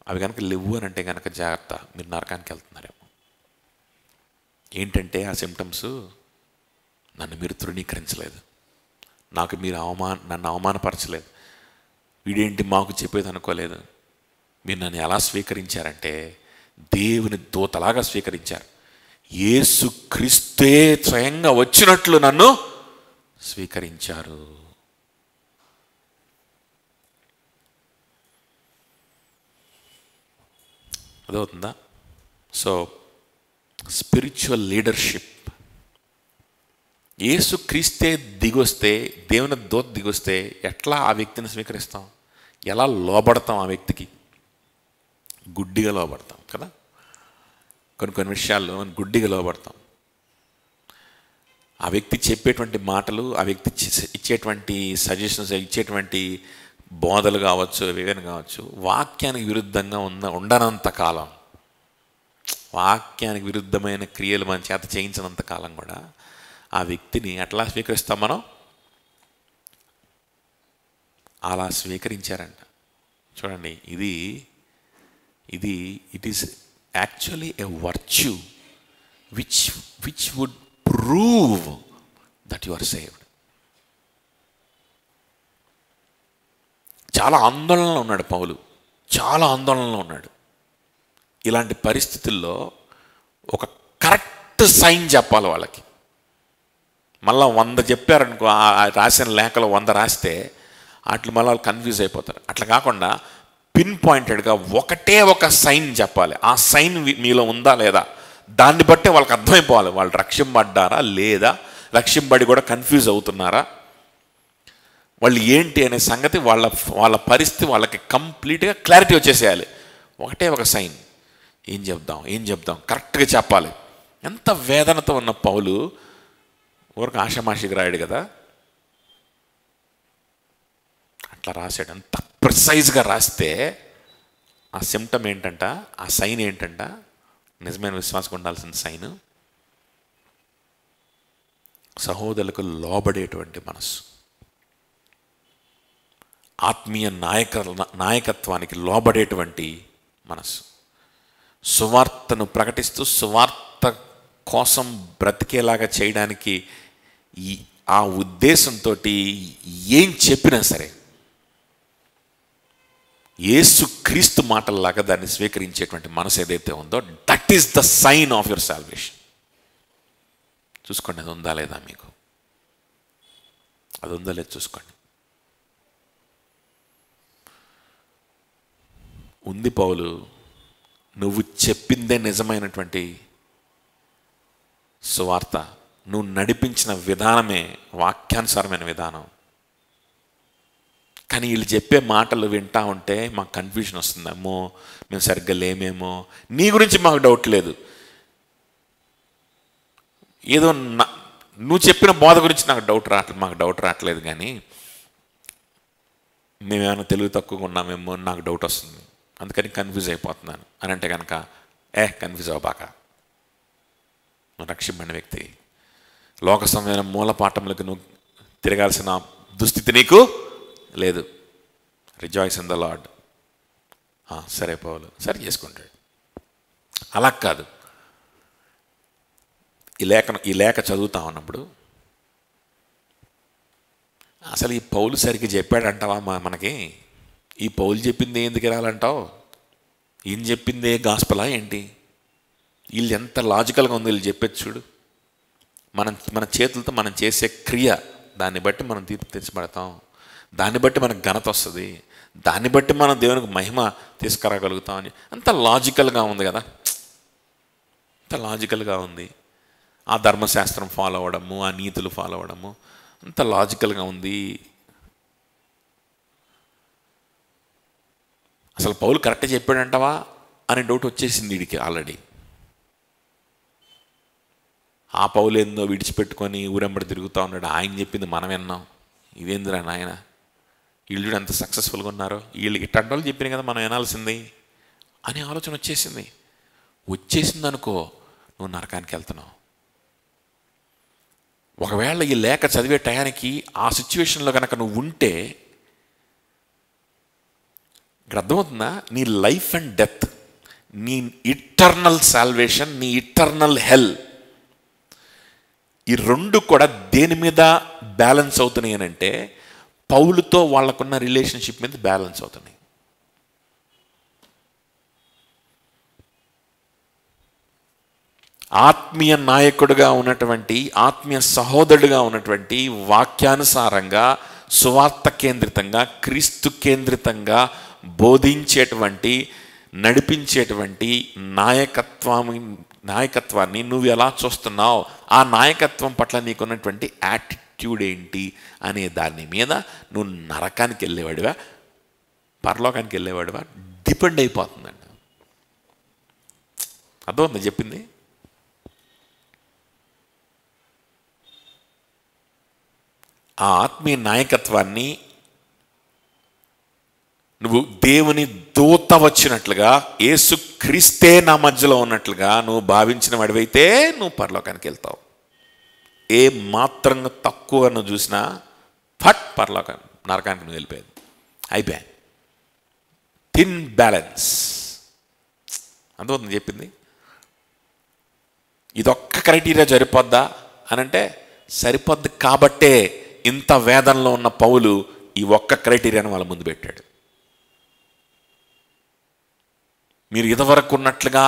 S1: అవి కనుక లేవు అని అంటే కనుక జాగ్రత్త, మీరు నరకానికి వెళ్తున్నారేమో. ఏంటంటే ఆ సిమ్టమ్స్, నన్ను మీరు తృణీకరించలేదు, నాకు మీరు నన్ను అవమానపరచలేదు, వీడేంటి మాకు చెప్పేది అనుకోలేదు, మీరు నన్ను ఎలా స్వీకరించారంటే దేవుని దూతలాగా స్వీకరించారు. యేసు క్రీస్తే స్వయంగా వచ్చినట్లు నన్ను స్వీకరించారు. అదవుతుందా? సో స్పిరిచువల్ లీడర్షిప్, యేసు క్రీస్తే దిగొస్తే, దేవుని దూత దిగొస్తే ఎట్లా ఆ వ్యక్తిని స్వీకరిస్తాం, ఎలా లోబడతాం ఆ వ్యక్తికి? గుడ్డిగా లోబడతాం కదా. కొన్ని విషయాల్లో మనం గుడ్డిగా లోబడతాం. ఆ వ్యక్తి చెప్పేటువంటి మాటలు, ఆ వ్యక్తి ఇచ్చేటువంటి సజెషన్స్, ఇచ్చేటువంటి బోధలు కావచ్చు, ఏవైనా కావచ్చు, వాక్యానికి విరుద్ధంగా ఉండనంత కాలం, వాక్యానికి విరుద్ధమైన క్రియలు మన చేత చేయించినంత కాలం కూడా ఆ వ్యక్తిని ఎట్లా స్వీకరిస్తాం మనం? అలా స్వీకరించారంట. చూడండి, ఇది it is actually a virtue which would prove that you are saved. చాలా ఆందోళనలో ఉన్నాడు పౌలు, చాలా ఆందోళనలో ఉన్నాడు. ఇలాంటి పరిస్థితుల్లో ఒక కరెక్ట్ సైన్ చెప్పాలి వాళ్ళకి. మళ్ళీ 100 చెప్పారనుకో, రాసిన లేఖలో 100 రాస్తే వాటిని మళ్ళీ వాళ్ళు కన్ఫ్యూజ్ అయిపోతారు. అట్లా కాకుండా పిన్ పాయింటెడ్గా ఒకటే ఒక సైన్ చెప్పాలి. ఆ సైన్ మీలో ఉందా లేదా, దాన్ని బట్టే వాళ్ళకి అర్థమైపోవాలి వాళ్ళు రక్షింపడ్డారా లేదా, రక్షింపడి కూడా కన్ఫ్యూజ్ అవుతున్నారా, వాళ్ళు ఏంటి అనే సంగతి, వాళ్ళ పరిస్థితి వాళ్ళకి కంప్లీట్గా క్లారిటీ వచ్చేసేయాలి. ఒకటే ఒక సైన్, ఏం చెప్దాం కరెక్ట్గా చెప్పాలి. ఎంత వేదనతో ఉన్న పౌలు ఊరికి ఆషామాషికి రాయడు కదా, అట్లా రాశాడు. అంత ప్రిసైజ్గా రాస్తే ఆ సిమ్టమ్ ఏంటంట, ఆ సైన్ ఏంటంట, నిజమైన విశ్వాసం ఉండాల్సిన సైన్, సహోదరులకు లోబడేటువంటి మనసు, ఆత్మీయ నాయకత్వానికి లోబడేటువంటి మనసు, సువార్తను ప్రకటిస్తూ సువార్త కోసం బ్రతికేలాగా చేయడానికి ఆ ఉద్దేశంతో ఏం చెప్పినా సరే యేసు క్రీస్తు మాటల్లాగా దాన్ని స్వీకరించేటువంటి మనసు ఏదైతే ఉందో, that is the sign of your salvation. చూసుకోండి, అది ఉందా లేదా మీకు, అది ఉందా లేదు చూసుకోండి. ఉంది పౌలు, నువ్వు చెప్పిందే నిజమైనటువంటి సువార్త, నువ్వు నడిపించిన విధానమే వాక్యానుసారమైన విధానం. కానీ వీళ్ళు చెప్పే మాటలు వింటా ఉంటే మాకు కన్ఫ్యూజన్ వస్తుంది. అమ్మో మేము సరిగ్గా లేమేమో, నీ గురించి మాకు డౌట్ లేదు, ఏదో నువ్వు చెప్పిన బోధ గురించి మాకు డౌట్ రావట్లేదు, కానీ మేమేమైనా తెలివి తక్కువగా ఉన్నామేమో నాకు డౌట్ వస్తుంది, అందుకని కన్ఫ్యూజ్ అయిపోతున్నాను అని అంటే కనుక, కన్ఫ్యూజ్ అవ్వబాక, నువ్వు రక్షింపడిన వ్యక్తి. లోక సమయమైన మూలపాఠములకు నువ్వు తిరగాల్సిన దుస్థితి నీకు లేదు. Rejoice in the lord. సరే పౌలు సరే చేసుకుంటాడు. అలా కాదు, ఈ లేఖ చదువుతా ఉన్నప్పుడు అసలు ఈ పౌలు సరిగ్గా చెప్పాడంటావా మనకి? ఈ పౌలు చెప్పింది ఎందుకు రాలంటావు? ఈయన చెప్పిందే గాస్పలా ఏంటి? వీళ్ళు ఎంత లాజికల్గా ఉంది వీళ్ళు చెప్పేది చూడు. మన చేతులతో మనం చేసే క్రియ, దాన్ని బట్టి మనం తీర్పు తెచ్చిపడతాం, దాన్ని బట్టి మనకు ఘనత వస్తుంది, దాన్ని బట్టి మనం దేవునికి మహిమ తీసుకురాగలుగుతాం అని అంత లాజికల్గా ఉంది కదా, అంత లాజికల్గా ఉంది. ఆ ధర్మశాస్త్రం ఫాలో అవ్వడము, ఆ నీతులు ఫాలో అవ్వడము అంత లాజికల్గా ఉంది. అసలు పౌలు కరెక్ట్ చెప్పాడంటావా అనే డౌట్ వచ్చేసింది వీడికి ఆల్రెడీ. ఆ పౌలు ఏందో విడిచిపెట్టుకొని ఊరెంబడి తిరుగుతూ ఉన్నాడు, ఆయన చెప్పింది మనం విన్నాం, ఇదేందిరా నాయన, వీళ్ళు ఎంత సక్సెస్ఫుల్గా ఉన్నారో, వీళ్ళకి ఇట్టంటి వాళ్ళు చెప్పిన కదా మనం వినాల్సింది అనే ఆలోచన వచ్చేసింది అనుకో, నువ్వు నరకానికి వెళ్తున్నావు. ఒకవేళ ఈ లేఖ చదివే టయానికి ఆ సిచ్యువేషన్లో కనుక నువ్వు ఉంటే, ఇక్కడ అర్థమవుతుందా, నీ లైఫ్ అండ్ డెత్, నీ ఇటర్నల్ సాల్వేషన్, నీ ఇటర్నల్ హెల్, ఈ రెండు కూడా దేని మీద బ్యాలెన్స్ అవుతున్నాయి అని అంటే, పౌలుతో వాళ్ళకున్న రిలేషన్షిప్ మీద బ్యాలెన్స్ అవుతున్నాయి. ఆత్మీయ నాయకుడిగా ఉన్నటువంటి, ఆత్మీయ సహోదరుడిగా ఉన్నటువంటి, వాక్యానుసారంగా సువార్త కేంద్రితంగా, క్రీస్తు కేంద్రితంగా బోధించేటువంటి, నడిపించేటువంటి నాయకత్వాన్ని నువ్వు ఎలా చూస్తున్నావు, ఆ నాయకత్వం పట్ల నీకున్నటువంటి యాటిట్యూడ్ ఏంటి అనే దాని మీద నువ్వు నరకానికి వెళ్ళేవాడివా పరలోకానికి వెళ్ళేవాడివా డిపెండ్ అయిపోతుందండి. అర్థమవుతుంది చెప్పింది? ఆ ఆత్మీయ నాయకత్వాన్ని నువ్వు దేవుని దూత వచ్చినట్లుగా, యేసు క్రీస్తే నా మధ్యలో ఉన్నట్లుగా నువ్వు భావించిన వాడివైతే నువ్వు పరలోకానికి వెళ్తావు. ఏ మాత్రంగా తక్కువ నువ్వు చూసినా నరకానికి నువ్వు వెళ్ళిపోయావు, అయిపోయా. Thin balance. అందువల్ల చెప్పింది ఇదొక్క క్రైటీరియా సరిపోద్దా అని అంటే సరిపోద్ది. కాబట్టే ఇంత వేదనలో ఉన్న పౌలు ఈ ఒక్క క్రైటీరియాను వాళ్ళ ముందు పెట్టాడు. మీరు ఇదివరకు ఉన్నట్లుగా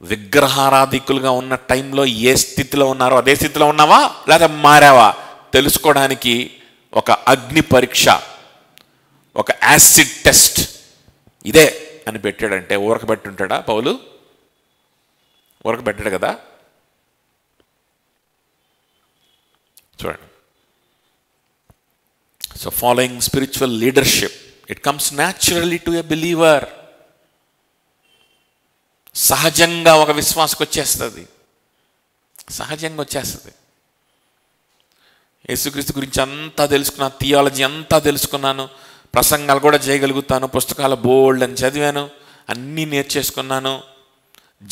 S1: విగ్రహారాధికులుగా ఉన్న టైంలో ఏ స్థితిలో ఉన్నారో అదే స్థితిలో ఉన్నావా లేదా మారావా తెలుసుకోవడానికి ఒక అగ్ని పరీక్ష, ఒక యాసిడ్ టెస్ట్ ఇదే అని పెట్టాడంటే ఊరకబెట్టుంటాడా పౌలు? ఊరకబెట్టాడు కదా. చూడండి, so following spiritual leadership it comes naturally to a believer. సహజంగా ఒక విశ్వాసకు వచ్చేస్తుంది, సహజంగా వచ్చేస్తుంది. యేసుక్రీస్తు గురించి అంతా తెలుసుకున్నాను, థియాలజీ అంతా తెలుసుకున్నాను, ప్రసంగాలు కూడా చేయగలుగుతాను, పుస్తకాలు బోల్డ్ అని చదివాను, అన్నీ నేర్చేసుకున్నాను,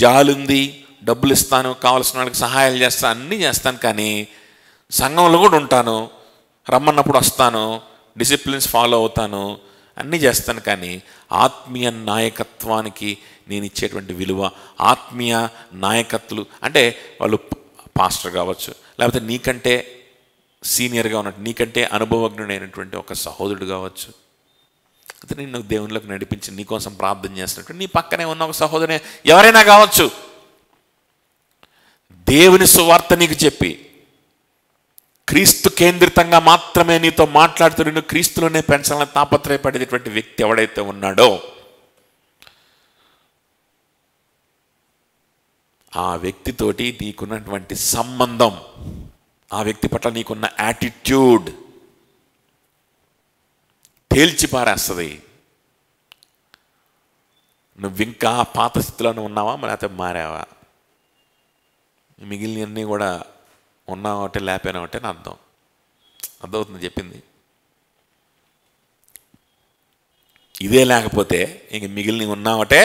S1: జాలుంది, డబ్బులు ఇస్తాను, కావాల్సిన వాళ్ళకి సహాయాలు చేస్తాను, అన్నీ చేస్తాను, కానీ సంఘంలో కూడా ఉంటాను, రమ్మన్నప్పుడు వస్తాను, డిసిప్లిన్స్ ఫాలో అవుతాను, అన్నీ చేస్తాను, కానీ ఆత్మీయ నాయకత్వానికి నేను ఇచ్చేటువంటి విలువ, ఆత్మీయ నాయకత్వాలు అంటే వాళ్ళు పాస్టర్ కావచ్చు, లేకపోతే నీకంటే సీనియర్గా ఉన్నట్టు, నీకంటే అనుభవజ్ఞుడైనటువంటి ఒక సహోదరుడు కావచ్చు, అయితే నిన్ను దేవునిలోకి నడిపించి నీకోసం ప్రార్థన చేస్తున్నట్టు నీ పక్కనే ఉన్న ఒక సహోదరుని ఎవరైనా కావచ్చు, దేవుని సువార్త నీకు చెప్పి క్రీస్తు కేంద్రితంగా మాత్రమే నీతో మాట్లాడుతూ నిన్ను క్రీస్తులోనే పెంచాలని తాపత్రయపడేటువంటి వ్యక్తి ఎవడైతే ఉన్నాడో ఆ వ్యక్తితోటి నీకున్నటువంటి సంబంధం, ఆ వ్యక్తి పట్ల నీకున్న యాటిట్యూడ్ తేల్చి పారేస్తుంది. నువ్వు ఇంకా పాత స్థితిలోనే ఉన్నావా లేకపోతే మారావా, మిగిలినవన్నీ కూడా ఉన్నావంటే లేకపోయినావంటే నా అర్థమవుతుంది చెప్పింది. ఇదే లేకపోతే ఇంక మిగిలినవి ఉన్నావంటే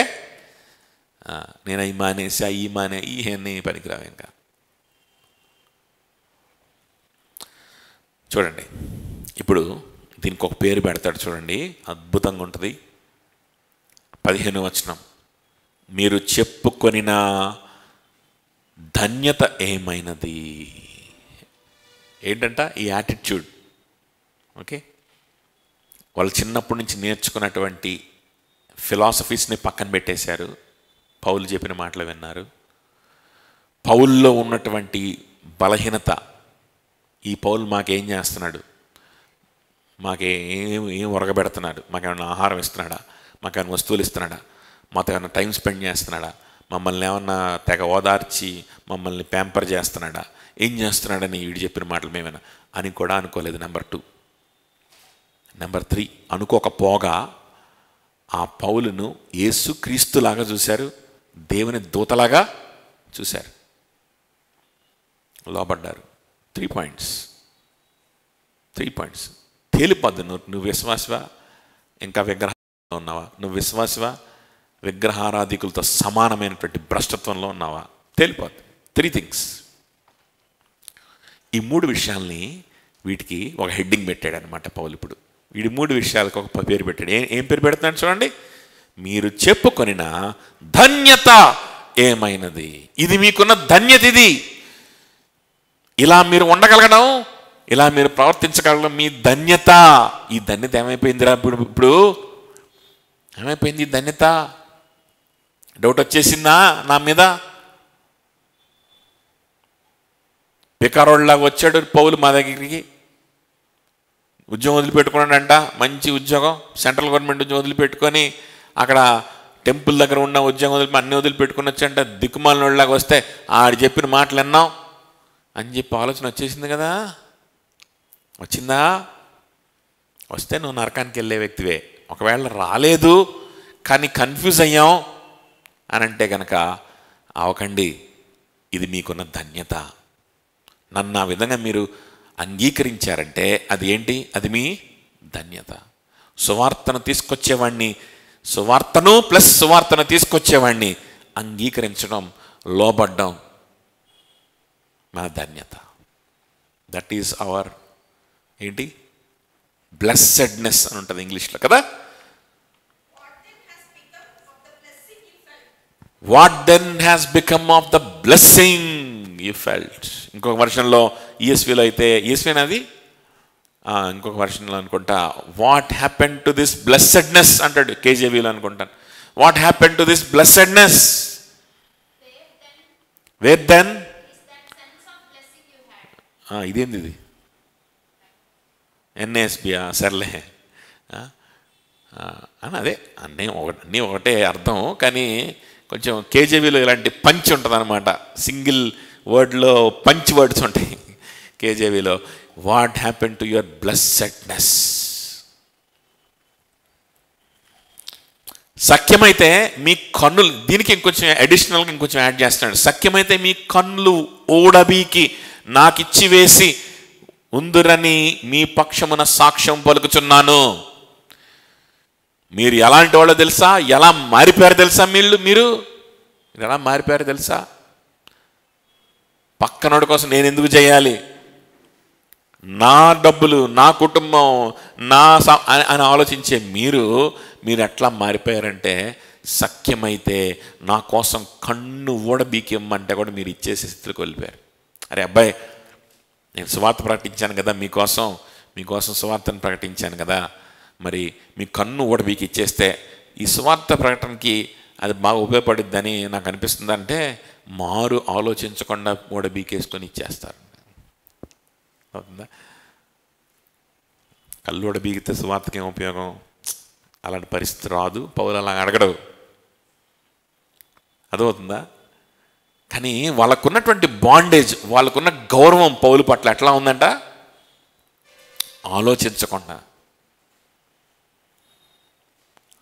S1: నేను అవి మానేసి ఈ ఇవన్నీ పనికిరావు. ఇంకా చూడండి, ఇప్పుడు దీనికి ఒక పేరు పెడతాడు చూడండి, అద్భుతంగా ఉంటుంది. 15వ వచనం, మీరు చెప్పుకొనిన ధన్యత ఏమైనది. ఏంటంట? ఈ యాటిట్యూడ్. ఓకే, వాళ్ళు చిన్నప్పటి నుంచి నేర్చుకున్నటువంటి ఫిలాసఫీస్ని పక్కన పెట్టేశారు, పౌలు చెప్పిన మాటలు విన్నారు. పౌల్లో ఉన్నటువంటి బలహీనత, ఈ పౌలు మాకేం చేస్తున్నాడు, ఏం ఒరగబెడుతున్నాడు, మాకేమైనా ఆహారం ఇస్తున్నాడా, మాకేమైనా వస్తువులు ఇస్తున్నాడా, మాతో ఏమైనా టైం స్పెండ్ చేస్తున్నాడా, మమ్మల్ని ఏమన్నా తెగ ఓదార్చి మమ్మల్ని ప్యాంపర్ చేస్తున్నాడా, ఏం చేస్తున్నాడని వీడు చెప్పిన మాటలు మేమైనా అని కూడా అనుకోలేదు. నెంబర్ 2. నెంబర్ 3, అనుకోకపోగా ఆ పౌలును యేసుక్రీస్తులాగా చూశారు, దేవుని దూతలాగా చూశారు, లోబడ్డారు. 3 పాయింట్స్. తేలిపోద్దు. నువ్వు విశ్వాసవా, ఇంకా విగ్రహంలో ఉన్నావా, నువ్వు విశ్వాసవా, విగ్రహారాధికులతో సమానమైనటువంటి భ్రష్టత్వంలో ఉన్నావా, తేలిపోద్దు. 3 థింగ్స్. ఈ 3 విషయాల్ని వీటికి ఒక హెడ్డింగ్ పెట్టాడు అనమాట పౌలు. ఇప్పుడు వీడి 3 విషయాలకు ఒక పేరు పెట్టాడు. ఏం పేరు పెడుతున్నాడు చూడండి, మీరు చెప్పుకొనిన ధన్యత ఏమైనది. ఇది మీకున్న ధన్యత, ఇది ఇలా మీరు ఉండగలగడం, ఇలా మీరు ప్రవర్తించగలగడం మీ ధన్యత. ఈ ధన్యత ఏమైపోయిందిరా ఇప్పుడు ఏమైపోయింది ఈ ధన్యత? డౌట్ వచ్చేసిందా నా మీద? పికారోళ్ళలాగా వచ్చాడు పౌలు మా దగ్గరికి, ఉద్యోగం వదిలిపెట్టుకున్నాడంట, మంచి ఉద్యోగం, సెంట్రల్ గవర్నమెంట్ ఉద్యోగం వదిలిపెట్టుకొని అక్కడ టెంపుల్ దగ్గర ఉన్న ఉద్యోగం అన్నీ వదిలిపెట్టుకుని వచ్చాడంట. దిక్కుమాలినోళ్ళలాగా వస్తే ఆడు చెప్పిన మాటలు విన్నాం అని చెప్పి ఆలోచన వచ్చేసింది కదా, వచ్చిందా? వస్తే నువ్వు నరకానికి వెళ్ళే వ్యక్తివే. ఒకవేళ రాలేదు కానీ కన్ఫ్యూజ్ అయ్యాం అని అంటే కనుక అవకండి, ఇది మీకున్న ధన్యత. నన్ను ఆ విధంగా మీరు అంగీకరించారంటే అది ఏంటి? అది మీ ధన్యత. సువార్తను తీసుకొచ్చేవాడిని, సువార్తను తీసుకొచ్చేవాడిని అంగీకరించడం, లోబడ్డం నా ధన్యత. దట్ ఈజ్ అవర్ ఏంటి? బ్లెస్సెడ్నెస్ అని ఉంటుంది ఇంగ్లీష్లో కదా. What then has become of the blessing you felt. ఇంకొక వర్షన్లో ఈఎస్వీలో అయితే, ఈఎస్వీ అనేది ఇంకొక వర్షన్లో అనుకుంటా, what happen to this blessedness అంటాడు. కేజీవీలో అనుకుంటాను, what happen to this blessedness, where then. ఇదేంది ఇది? ఎన్ఏఎస్బియా? సర్లే అని అదే అన్నీ ఒకటే అర్థం, కానీ కొంచెం కేజీవీలో ఇలాంటి పంచ్ ఉంటుంది అనమాట. సింగిల్ వర్డ్లో పంచ్ వర్డ్స్ ఉంటాయి కేజీవీలో. What happen to your blessedness. సఖ్యమైతే మీ కన్నులు, దీనికి ఇంకొంచెం అడిషనల్గా ఇంకొంచెం యాడ్ చేస్తున్నాడు. సఖ్యమైతే మీ కన్నులు ఓడబీకి నాకిచ్చి వేసి ఉందురని మీ పక్షమున సాక్ష్యం పలుకుచున్నాను. మీరు ఎలాంటి వాళ్ళో తెలుసా? ఎలా మారిపోయారు తెలుసా? మీరు ఎలా మారిపోయారు తెలుసా? పక్కనోడి కోసం నేను ఎందుకు చేయాలి, నా డబ్బులు, నా కుటుంబం, అని ఆలోచించే మీరు ఎట్లా మారిపోయారంటే, సఖ్యమైతే నా కోసం కన్ను ఊడబీకిమ్మంటే కూడా మీరు ఇచ్చేసే స్థితికి వెళ్ళిపోయారు. అరే అబ్బాయి, నేను సువార్త ప్రకటించాను కదా, మీకోసం సువార్తను ప్రకటించాను కదా, మరి మీ కన్ను ఊడబీకి ఇచ్చేస్తే ఈ సువార్త ప్రకటనకి అది బాగా ఉపయోగపడుద్దని నాకు అనిపిస్తుంది. అంటే మారు ఆలోచించకుండా ఊడబీకేసుకొని ఇచ్చేస్తారు. అవుతుందా? కళ్ళు ఊడబీగితే సువార్తకి ఏం ఉపయోగం? అలాంటి పరిస్థితి రాదు. పౌలు అలా అడగడు. అదవుతుందా? కానీ వాళ్ళకున్నటువంటి బాండేజ్, వాళ్ళకున్న గౌరవం పౌలు పట్ల ఎట్లా ఉందంట? ఆలోచించకుండా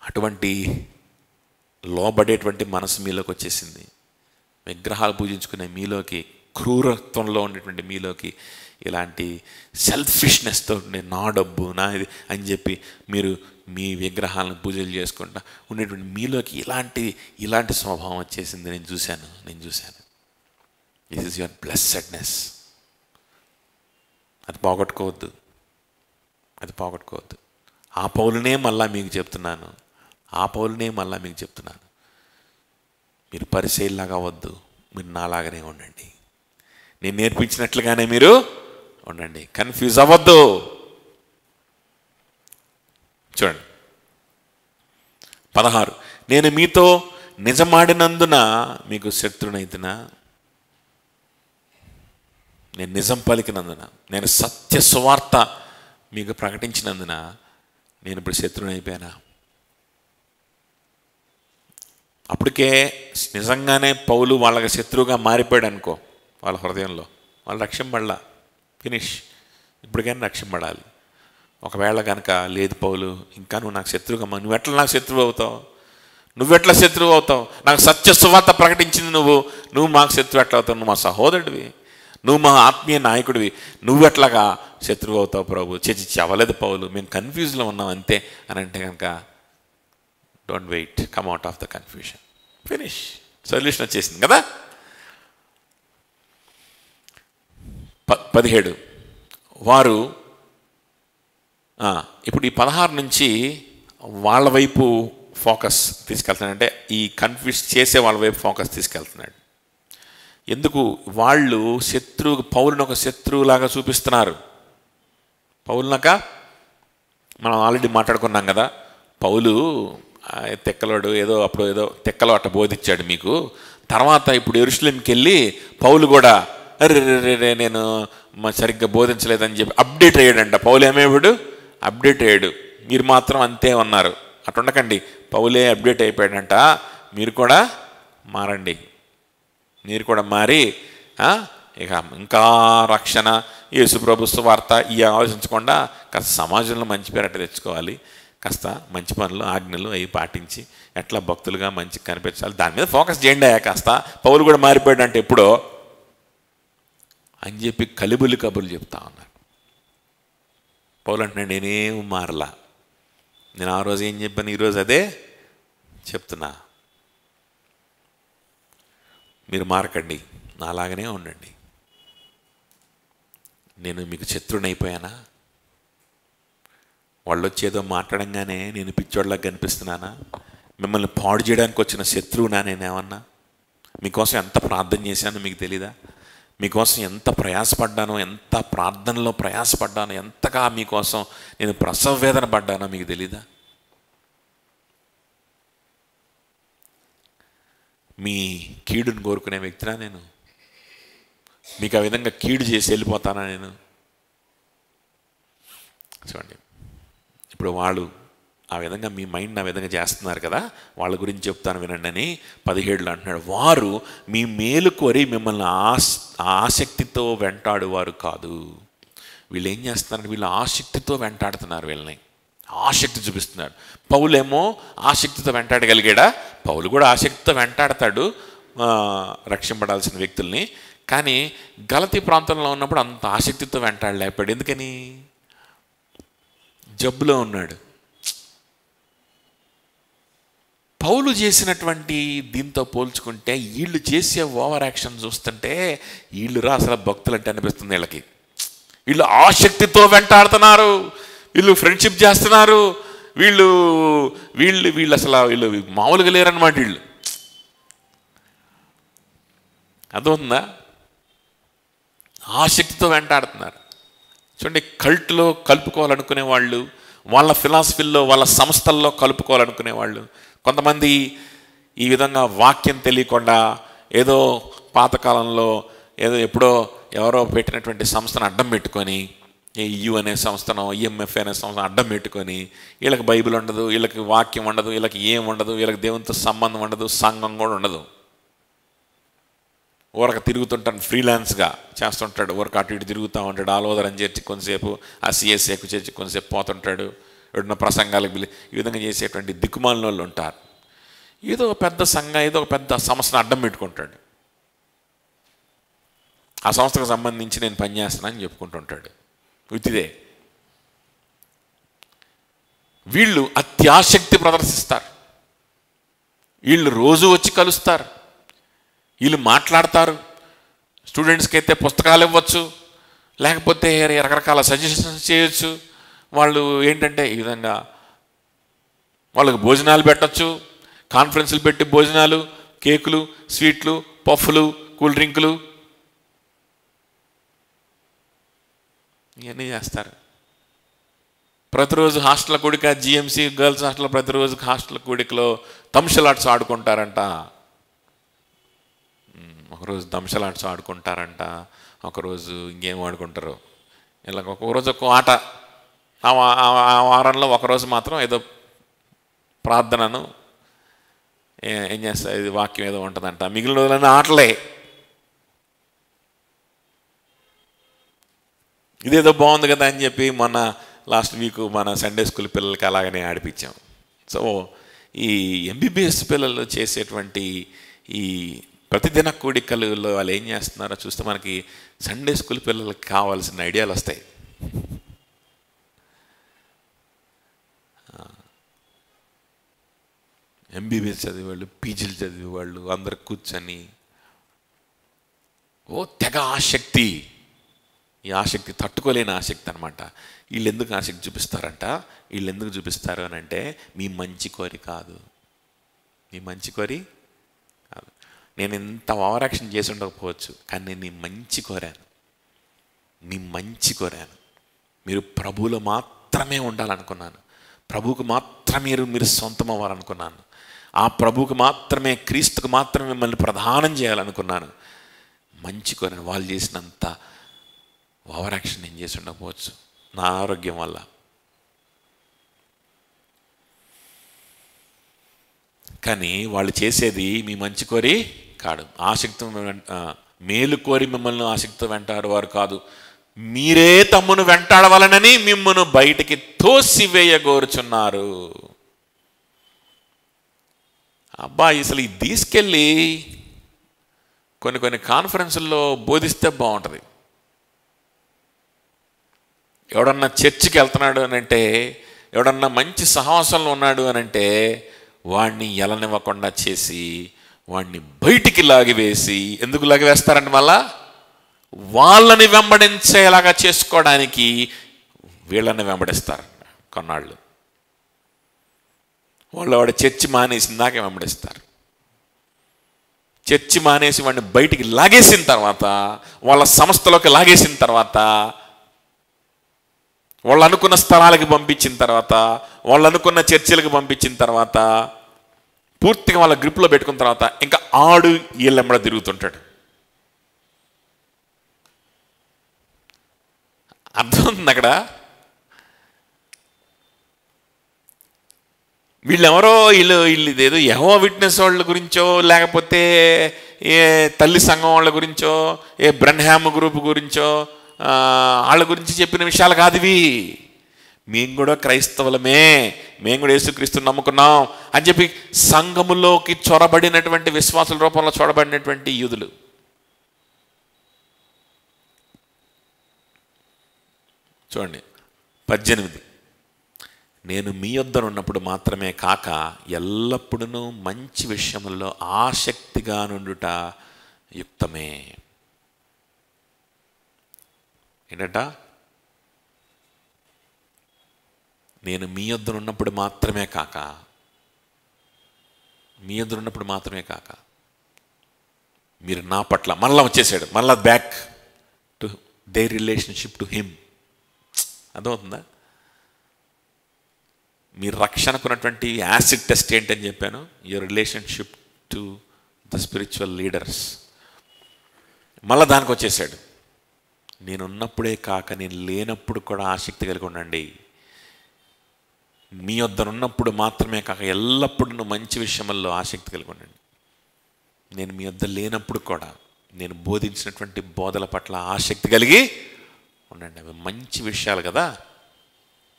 S1: అటువంటి లోబడేటువంటి మనసు మీలోకి వచ్చేసింది. విగ్రహాలు పూజించుకునే మీలోకి, క్రూరత్వంలో ఉండేటువంటి మీలోకి ఇలాంటి సెల్ఫిష్నెస్తో నా డబ్బు నా ఇది అని చెప్పి మీరు మీ విగ్రహాలను పూజలు చేసుకుంటా ఉండేటువంటి మీలోకి ఇలాంటి స్వభావం వచ్చేసింది. నేను చూశాను. This is your blessedness. అది పోగొట్టుకోవద్దు. ఆ పౌలునే మళ్ళా మీకు చెప్తున్నాను. మీరు పరిచయలాగా అవ్వద్దు. మీరు నాలాగానే ఉండండి. నేను నేర్పించినట్లుగానే మీరు ఉండండి. కన్ఫ్యూజ్ అవ్వద్దు. చూడండి 16, నేను మీతో నిజమాడినందున మీకు శత్రునైతునా? నేను నిజం పలికినందున, నేను సత్య సువార్త మీకు ప్రకటించినందున నేను ఇప్పుడు శత్రునైపోయానా? అప్పటికే నిజంగానే పౌలు వాళ్ళకి శత్రువుగా మారిపోయాడు అనుకో, వాళ్ళ హృదయంలో. వాళ్ళు రక్షింపబడలా, ఫినిష్. ఇప్పటికైనా రక్షింపబడాలి. ఒకవేళ కనుక లేదు పౌలు, ఇంకా నువ్వు నాకు శత్రువుగా, నువ్వెట్లా నాకు శత్రువు అవుతావు? నాకు సత్య సువార్త ప్రకటించింది నువ్వు మాకు శత్రువు ఎట్లా అవుతావు? నువ్వు మా సహోదరుడివి, నువ్వు మా ఆత్మీయ నాయకుడివి, నువ్వెట్లాగా శత్రువు అవుతావు ప్రభు? అవ్వలేదు పౌలు, మేము కన్ఫ్యూజ్లో ఉన్నాం అంతే అని అంటే కనుక don't wait, come out of the confusion, finish. Solution వచ్చేసింది కదా. 17 వారు ఇప్పుడు ఈ 16 నుంచి వాళ్ళ వైపు ఫోకస్ తీసుకెళ్తున్నాడు. అంటే ఈ కన్ఫ్యూజ్ చేసే వాళ్ళ వైపు ఫోకస్ తీసుకెళ్తున్నాడు. ఎందుకు? వాళ్ళు పౌలుని ఒక శత్రువులాగా చూపిస్తున్నారు. పౌలునక మనం ఆల్రెడీ మాట్లాడుకున్నాం కదా, పౌలు తెక్కలోడు ఏదో తెక్కలో అట్ట బోధించాడు మీకు. తర్వాత ఇప్పుడు యెరూషలేముకి వెళ్ళి పౌలు కూడా అరే నేను సరిగ్గా బోధించలేదని చెప్పి అప్డేట్ అయ్యాడంట. పౌలు ఏమేవాడు? అప్డేట్ అయ్యాడు. మీరు మాత్రం అంతే ఉన్నారు. అటు ఉండకండి. పౌలే అప్డేట్ అయిపోయాడంట. మీరు కూడా మారండి. మీరు కూడా మారి ఇక ఇంకా రక్షణ, యేసుప్రభు సువార్త ఇవి ఆలోచించకుండా కాస్త సమాజంలో మంచి పేరు అట్ట తెచ్చుకోవాలి, కాస్త మంచి పనులు ఆజ్ఞలు అవి పాటించి ఎట్లా భక్తులుగా మంచి కనిపించాలి, దాని మీద ఫోకస్ చేయండి. కాస్త పౌలు కూడా మారిపోయాడు అంటే ఎప్పుడో అని చెప్పి కబుర్లు చెప్తా ఉన్నారు. పౌలు అంటున్నాడు నేనేం మారలా, నేను ఆ రోజు ఏం చెప్పాను ఈరోజు అదే చెప్తున్నా. మీరు మారకండి, నాలాగనే ఉండండి. నేను మీకు శత్రువునైపోయానా? వాళ్ళు వచ్చేదో మాట్లాడంగానే నేను పిచ్చోళ్ళకి కనిపిస్తున్నానా? మిమ్మల్ని పాడు చేయడానికి వచ్చిన శత్రువునా నేనేమన్నా? మీకోసం ఎంత ప్రార్థన చేశానో మీకు తెలీదా? మీకోసం ఎంత ప్రయాసపడ్డానో, ఎంత ప్రార్థనలో ప్రయాసపడ్డానో, ఎంతగా మీకోసం నేను ప్రసవ వేదన పడ్డానో మీకు తెలీదా? మీ కీడుని కోరుకునే వ్యక్తినా నేను? మీకు ఆ విధంగా కీడు చేసి వెళ్ళిపోతానా నేను? చూడండి, ఇప్పుడు వాళ్ళు ఆ విధంగా మీ మైండ్ ఆ విధంగా చేస్తున్నారు కదా, వాళ్ళ గురించి చెప్తాను వినండి అని 17లో అంటున్నాడు. వారు మీ మేలు కోరి మిమ్మల్ని ఆసక్తితో వెంటాడువారు కాదు. వీళ్ళు ఏం చేస్తున్నారు? వీళ్ళు ఆసక్తితో వెంటాడుతున్నారు. వీళ్ళని ఆసక్తి చూపిస్తున్నారు. పౌలేమో ఆసక్తితో వెంటాడగలిగాడా? పౌలు కూడా ఆసక్తితో వెంటాడతాడు రక్షింపడాల్సిన వ్యక్తుల్ని. కానీ గలతీ ప్రాంతంలో ఉన్నప్పుడు అంత ఆసక్తితో వెంటాడలేకపోయాడు. ఎందుకని? జబ్బులో ఉన్నాడు. పౌలు చేసినటువంటి దీంతో పోల్చుకుంటే వీళ్ళు చేసే ఓవర్ యాక్షన్ చూస్తుంటే వీళ్ళు అసలు భక్తులు అంటే అనిపిస్తుంది వీళ్ళకి. వీళ్ళు ఆసక్తితో వెంటాడుతున్నారు, వీళ్ళు ఫ్రెండ్షిప్ చేస్తున్నారు, వీళ్ళు వీళ్ళు వీళ్ళు అసలు వీళ్ళు మామూలుగా లేరన్నమాట. వీళ్ళు అర్థమవుతుందా? ఆసక్తితో వెంటాడుతున్నారు. చూడండి, కల్ట్లో కలుపుకోవాలనుకునే వాళ్ళు, వాళ్ళ ఫిలాసఫీల్లో వాళ్ళ సంస్థల్లో కలుపుకోవాలనుకునే వాళ్ళు. కొంతమంది ఈ విధంగా వాక్యం తెలియకుండా ఏదో పాతకాలంలో ఏదో ఎప్పుడో ఎవరో పెట్టినటువంటి సంస్థను అడ్డం పెట్టుకొని, యు అనే సంస్థను, ఈఎంఎఫ్ అనే సంస్థను అడ్డం పెట్టుకొని, వీళ్ళకి బైబిల్ ఉండదు, వీళ్ళకి వాక్యం ఉండదు, వీళ్ళకి ఏం ఉండదు, వీళ్ళకి దేవునితో సంబంధం ఉండదు, సంఘం కూడా ఉండదు. ఊరక తిరుగుతుంటాడు, ఫ్రీలాన్స్గా చేస్తుంటాడు, ఊరక అటు ఇటు తిరుగుతూ ఉంటాడు. ఆల్ ఓవర్ అని చేర్చి కొంతసేపు, ఆ సిఎస్ఏకు చేర్చి కొంతసేపు పోతుంటాడు, ఎడున్న ప్రసంగాలకు ఈ విధంగా చేసేటువంటి దిక్కుమాలిన వాళ్ళు ఉంటారు. ఏదో ఒక పెద్ద సంఘం, ఏదో ఒక పెద్ద సంస్థను అడ్డం పెట్టుకుంటాడు. ఆ సంస్థకు సంబంధించి నేను పనిచేస్తానని చెప్పుకుంటుంటాడు. ఉతిదే వీళ్ళు అత్యాసక్తి ప్రదర్శిస్తారు. వీళ్ళు రోజు వచ్చి కలుస్తారు, వీళ్ళు మాట్లాడతారు. స్టూడెంట్స్కి అయితే పుస్తకాలు ఇవ్వచ్చు, లేకపోతే రకరకాల సజెషన్స్ చేయొచ్చు. వాళ్ళు ఏంటంటే ఈ విధంగా వాళ్ళకి భోజనాలు పెట్టచ్చు, కాన్ఫరెన్సులు పెట్టి భోజనాలు, కేకులు, స్వీట్లు, పఫ్లు, కూల్ డ్రింకులు ఇవన్నీ చేస్తారు. ప్రతిరోజు హాస్టల్ కూడిక, జిఎంసి గర్ల్స్ హాస్టల్ ప్రతిరోజు హాస్టల్ కూడికలో తంషలాట్స్ ఆడుకుంటారంట. ఒకరోజు తంషలాట్స్ ఆడుకుంటారంట, ఒకరోజు ఇంకేం ఆడుకుంటారు. ఇలా ఒక్కొక్కరోజు ఒక్కో ఆట. ఆ వారంలో ఒకరోజు మాత్రం ఏదో ప్రార్థనను ఏం చేస్తారు, ఇది వాక్యం ఏదో ఉంటుందంట. మిగిలిన రోజులన్నీ ఆటలే. ఇదేదో బాగుంది కదా అని చెప్పి మొన్న లాస్ట్ వీక్ మన సండే స్కూల్ పిల్లలకి అలాగనే ఆడిపించాం. సో ఈ ఎంబీబీఎస్ పిల్లలు చేసేటువంటి ఈ ప్రతిదిన కూడికలలో వాళ్ళు ఏం చేస్తున్నారో చూస్తే మనకి సండే స్కూల్ పిల్లలకి కావాల్సిన ఐడియాలు వస్తాయి. ఎంబీబీఎస్ చదివేవాళ్ళు, పీజీలు చదివేవాళ్ళు అందరు కూర్చొని తెగ ఆసక్తి. ఈ ఆసక్తి తట్టుకోలేని ఆసక్తి అనమాట. వీళ్ళు ఎందుకు ఆసక్తి చూపిస్తారంట? వీళ్ళు ఎందుకు చూపిస్తారు అని అంటే మీ మంచి కోరి కాదు, మీ మంచి కోరి కాదు. నేను ఎంత ఓవర్ యాక్షన్ చేసి ఉండకపోవచ్చు, కానీ నేను నీ మంచి కోరాను, నీ మంచి కోరాను. మీరు ప్రభువులో మాత్రమే ఉండాలనుకున్నాను, ప్రభువుకు మాత్రమే మీరు సొంతం అవ్వాలనుకున్నాను, ఆ ప్రభువుకు మాత్రమే, క్రీస్తుకు మాత్రమే మిమ్మల్ని ప్రదానం చేయాలనుకున్నాను. మంచి కోరాను. వాళ్ళు చేసినంత ఓవర్ యాక్షన్ నేను చేసి ఉండకపోవచ్చు నా ఆరోగ్యం వల్ల. కానీ వాళ్ళు చేసేది మీ మంచి కోరి కాదు, ఆసక్తి మేలు కోరి మిమ్మల్ని ఆసక్తితో వెంటాడేవారు కాదు, మీరే తమ్మును వెంటాడవాలనని మిమ్మల్ని బయటికి తోసివేయగోరుచున్నారు. అబ్బా, అసలు ఈ తీసుకెళ్ళి కొన్ని కాన్ఫరెన్సుల్లో బోధిస్తే బాగుంటుంది. ఎవడన్నా చర్చికి వెళ్తున్నాడు అని అంటే, ఎవడన్నా మంచి సహవాసంలో ఉన్నాడు అని అంటే వాడిని ఎలనివ్వకుండా చేసి వాడిని బయటికి లాగివేసి, ఎందుకు లాగివేస్తారంటే మళ్ళా వాళ్ళని వెంబడించేలాగా చేసుకోవడానికి వీళ్ళని వెంబడిస్తారు. కొన్నాళ్ళు వాడు చర్చి మానేసిందాక వెంబడిస్తారు. చర్చి మానేసి వాడిని బయటికి లాగేసిన తర్వాత, వాళ్ళ సంస్థలోకి లాగేసిన తర్వాత, వాళ్ళు అనుకున్న స్థలాలకు పంపించిన తర్వాత, వాళ్ళు అనుకున్న చర్చిలకు పంపించిన తర్వాత, పూర్తిగా వాళ్ళ గ్రిప్లో పెట్టుకున్న తర్వాత ఇంకా ఆడు వీళ్ళెంబడ తిరుగుతుంటాడు. అర్థమవుతుంది అక్కడ. వీళ్ళు ఇదేదో యెహోవా విట్నెస్ వాళ్ళ గురించో, లేకపోతే ఏ తల్లి సంఘం వాళ్ళ గురించో, ఏ బ్రన్హామ్ గ్రూప్ గురించో వాళ్ళ గురించి చెప్పిన విషయాలు కాదు ఇవి. మేము కూడా క్రైస్తవులమే, మేము కూడా యేసుక్రీస్తుని నమ్ముకున్నాం అని చెప్పి సంఘములోకి చొరబడినటువంటి విశ్వాసుల రూపంలో చొరబడినటువంటి యూదులు. చూడండి 18, నేను మీ యొద్ద ఉన్నప్పుడు మాత్రమే కాక ఎల్లప్పుడూ మంచి విషయముల్లో ఆసక్తిగా నుండుట యుక్తమే. ఏంటంట? నేను మీ యొద్ద ఉన్నప్పుడు మాత్రమే కాక, మీ యొద్ద ఉన్నప్పుడు మాత్రమే కాక మీరు నా పట్ల, మళ్ళా వచ్చేసాడు, మళ్ళా back to their relationship to him. అర్థమవుతుందా? మీ రక్షణకున్నటువంటి యాసిడ్ టెస్ట్ ఏంటని చెప్పాను, your relationship to the spiritual leaders. మళ్ళీ దానికి వచ్చేసాడు, నేనున్నప్పుడే కాక నేను లేనప్పుడు కూడా ఆసక్తి కలిగి ఉండండి. మీ వద్దనున్నప్పుడు మాత్రమే కాక ఎల్లప్పుడూ నువ్వు మంచి విషయంలో ఆసక్తి కలిగి ఉండండి. నేను మీ వద్ద లేనప్పుడు కూడా నేను బోధించినటువంటి బోధల పట్ల ఆసక్తి కలిగి ఉండండి. అవి మంచి విషయాలు కదా,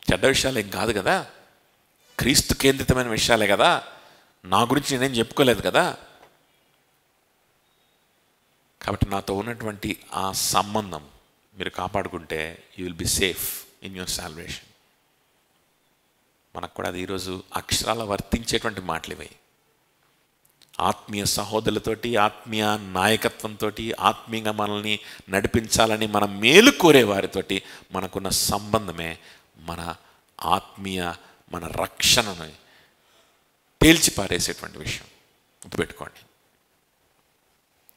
S1: చెడ్డ విషయాలు ఏం కాదు కదా, క్రీస్తు కేంద్రితమైన విషయాలే కదా, నా గురించి నేనేం చెప్పుకోలేదు కదా. కాబట్టి నాతో ఉన్నటువంటి ఆ సంబంధం మీరు కాపాడుకుంటే you will be safe in your salvation. మనకు కూడా అది ఈరోజు అక్షరాల వర్తించేటువంటి మాటలు ఇవి. ఆత్మీయ సహోదరులతోటి, ఆత్మీయ నాయకత్వంతో, ఆత్మీయంగా మనల్ని నడిపించాలని మన మేలు కోరే వారితోటి మనకున్న సంబంధమే మన ఆత్మీయ, మన రక్షణను తేల్చిపారేసేటువంటి విషయం. గుర్తుపెట్టుకోండి.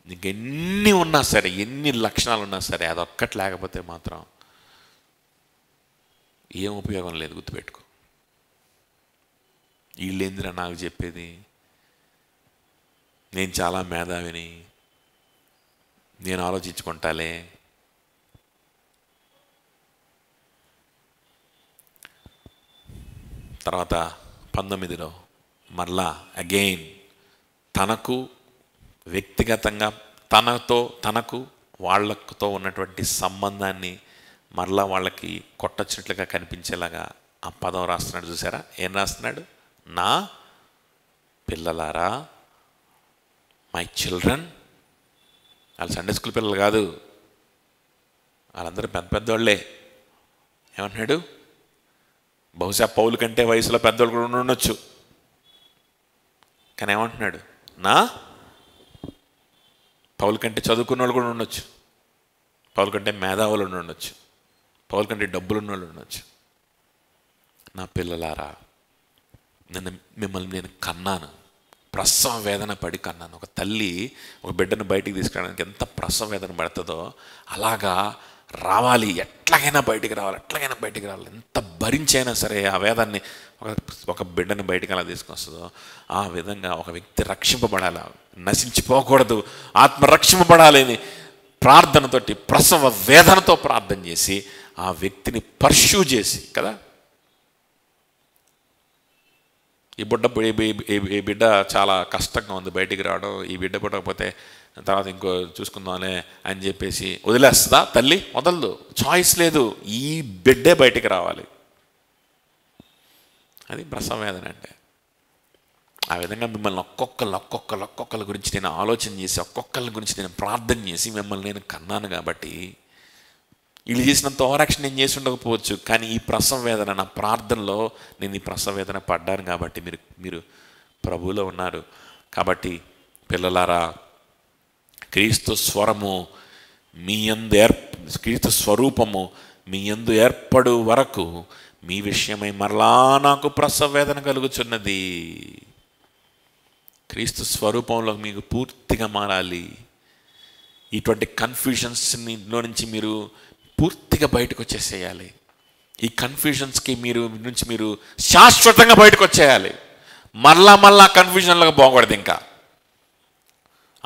S1: నీకు ఎన్ని ఉన్నా సరే, ఎన్ని లక్షణాలు ఉన్నా సరే, అదొక్కటి లేకపోతే మాత్రం ఏం ఉపయోగం లేదు. గుర్తుపెట్టుకో. వీళ్ళేందిరా నాకు చెప్పేది, నేను చాలా మేధావిని, నేను ఆలోచించుకుంటాలే. తర్వాత 19లో మరలా అగైన్ తనకు వ్యక్తిగతంగా తనకు వాళ్ళతో ఉన్నటువంటి సంబంధాన్ని మరలా వాళ్ళకి కొట్టొచ్చినట్లుగా కనిపించేలాగా ఆ పదం రాస్తున్నాడు. చూసారా ఏం రాస్తున్నాడు? నా పిల్లలారా, మై చిల్డ్రన్. వాళ్ళు సండే స్కూల్ పిల్లలు కాదు, వాళ్ళందరూ పెద్ద పెద్దవాళ్ళే. ఏమంటున్నాడు? బహుశా పౌలు కంటే వయసులో పెద్దవాళ్ళు కూడా ఉండొచ్చు, కానీ ఏమంటున్నాడు? నా పౌలు కంటే చదువుకున్న వాళ్ళు కూడా ఉండొచ్చు, పౌలు కంటే మేధావులు ఉండొచ్చు, పౌలు కంటే డబ్బులున్న వాళ్ళు ఉండొచ్చు. నా పిల్లలారా, మిమ్మల్ని నేను కన్నాను, ప్రసవ వేదన పడి కన్నాను. ఒక తల్లి ఒక బిడ్డను బయటికి తీసుకురావడానికి ఎంత ప్రసవ వేదన పడుతుందో అలాగా రావాలి, ఎట్లాగైనా బయటికి రావాలి, ఎట్లాగైనా బయటికి రావాలి. ఎంత భరించైనా సరే ఆ వేదాన్ని ఒక బిడ్డను బయటికి ఎలా తీసుకొస్తుందో ఆ విధంగా ఒక వ్యక్తి రక్షింపబడాలి, నశించిపోకూడదు, ఆత్మ రక్షింపబడాలి అని ప్రార్థనతోటి, ప్రసవ వేదనతో ప్రార్థన చేసి ఆ వ్యక్తిని పర్ష్యూ చేసి కదా. ఈ బిడ్డ చాలా కష్టంగా ఉంది బయటికి రావడం, ఈ బిడ్డ పుట్టకపోతే తర్వాత ఇంకో చూసుకుందాంలే అని చెప్పేసి వదిలేస్తుందా తల్లి? వదలదు, చాయిస్ లేదు, ఈ బిడ్డే బయటికి రావాలి. అది ప్రసవ వేదన అంటే. ఆ విధంగా మిమ్మల్ని ఒక్కొక్కరి గురించి నేను ఆలోచన చేసి, ఒక్కొక్కరి గురించి నేను ప్రార్థన చేసి మిమ్మల్ని నేను కన్నాను. కాబట్టి వీళ్ళు చేసినంత ఓవరాక్షన్ నేను చేసి ఉండకపోవచ్చు, కానీ ఈ ప్రసవ వేదన నా ప్రార్థనలో నేను ఈ ప్రసవ వేదన పడ్డాను. కాబట్టి మీరు ప్రభువులో ఉన్నారు. కాబట్టి పిల్లలారా, క్రీస్తు స్వరము మీ యందు క్రీస్తు స్వరూపము మీ యందు ఏర్పడు వరకు మీ విషయమై మరలా నాకు ప్రసవ వేదన కలుగుచున్నది. క్రీస్తు స్వరూపంలో మీకు పూర్తిగా మారాలి. ఇటువంటి కన్ఫ్యూజన్స్లో నుంచి మీరు పూర్తిగా బయటకు వచ్చేసేయాలి. ఈ కన్ఫ్యూజన్స్కి మీరు శాశ్వతంగా బయటకు వచ్చేయాలి. మరలా కన్ఫ్యూజన్లోకి పోకూడదు. ఇంకా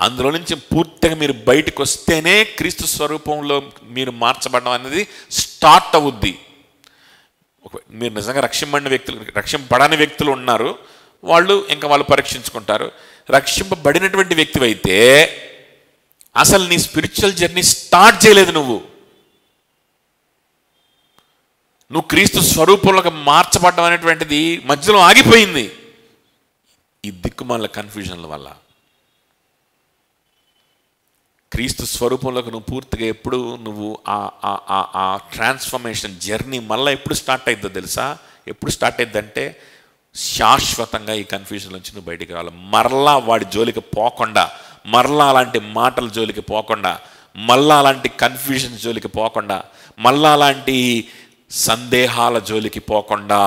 S1: అందులో నుంచి పూర్తిగా మీరు బయటకు వస్తేనే క్రీస్తు స్వరూపంలో మీరు మార్చబడడం అనేది స్టార్ట్ అవుద్ది. మీరు నిజంగా రక్షింపబడని వ్యక్తులు ఉన్నారు, వాళ్ళు పరీక్షించుకుంటారు. రక్షింపబడినటువంటి వ్యక్తి అయితే అసలు నీ స్పిరిచువల్ జర్నీ స్టార్ట్ చేయలేదు. నువ్వు క్రీస్తు స్వరూపంలోకి మార్చబడడం అనేటువంటిది మధ్యలో ఆగిపోయింది ఈ దిక్కుమాల కన్ఫ్యూజన్ల వల్ల. క్రీస్తు స్వరూపంలోకి నువ్వు పూర్తిగా ఎప్పుడు నువ్వు ఆ ట్రాన్స్ఫర్మేషన్ జర్నీ మళ్ళీ ఎప్పుడు స్టార్ట్ అవుతుందో తెలుసా? ఎప్పుడు స్టార్ట్ అవుతుందంటే శాశ్వతంగా ఈ కన్ఫ్యూజన్ నుంచి నువ్వు బయటికి రావాలి. మరలా వాడి జోలికి పోకుండా, మరలా అలాంటి మాటల జోలికి పోకుండా, మళ్ళా అలాంటి కన్ఫ్యూజన్ జోలికి పోకుండా, మళ్ళా అలాంటి సందేహాల జోలికి పోకుండా,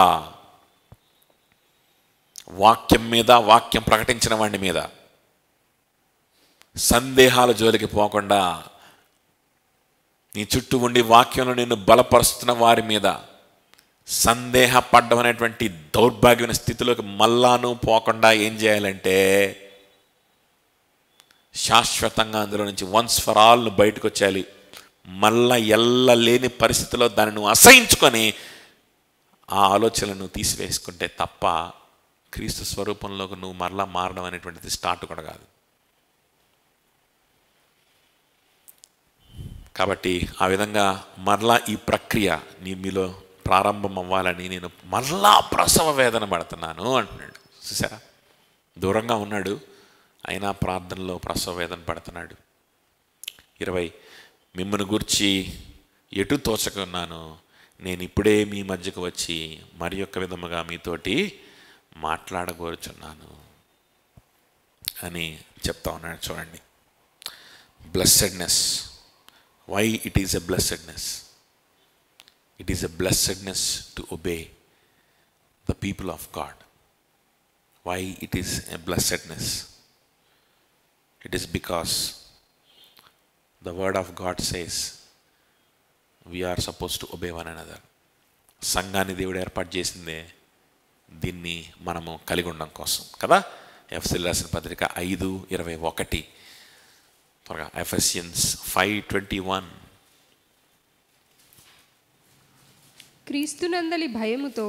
S1: వాక్యం మీద, వాక్యం ప్రకటించిన వాడి మీద సందేహాల జోలికి పోకుండా, నీ చుట్టూ ఉండి వాక్యంలో నిన్ను బలపరుస్తున్న వారి మీద సందేహపడ్డం అనేటువంటి దౌర్భాగ్యమైన స్థితిలోకి మళ్ళాను పోకుండా ఏం చేయాలంటే శాశ్వతంగా అందులో నుంచి వన్స్ ఫర్ ఆల్ బయటకు వచ్చేయాలి. మళ్ళా ఎల్లలేని పరిస్థితిలో దాన్ని నువ్వు అసహించుకొని ఆ ఆలోచనలను తీసివేసుకుంటే తప్ప క్రీస్తు స్వరూపంలోకి నువ్వు మరలా మారడం అనేటువంటిది స్టార్ట్ కూడా కాదు. కాబట్టి ఆ విధంగా మరలా ఈ ప్రక్రియ మీలో ప్రారంభం అవ్వాలని నేను మరలా ప్రసవ వేదన పడుతున్నాను అంటున్నాడు. చూసారా, దూరంగా ఉన్నాడు అయినా ప్రార్థనలో ప్రసవ వేదన పడుతున్నాడు. 20 మిమ్మల్ని గూర్చి ఎటు తోచకున్నాను, నేను ఇప్పుడే మీ మధ్యకు వచ్చి మరి యొక్క విధముగా మీతోటి మాట్లాడగోరుచున్నాను అని చెప్తా ఉన్నాడు. చూడండి, blessedness. Why it is a blessedness? It is a blessedness to obey the people of God. Why it is a blessedness? It is because the word of God says we are supposed to obey one another. సంఘాన్ని దేవుడు ఏర్పాటు చేసిందే దీన్ని మనము కలిగి ఉండడం కోసం కదా. ఎఫెసీయులకు రాసిన పత్రిక 5:21, త్వరగా ఎఫెసియన్స్ 5:21.
S2: క్రీస్తునందలి భయముతో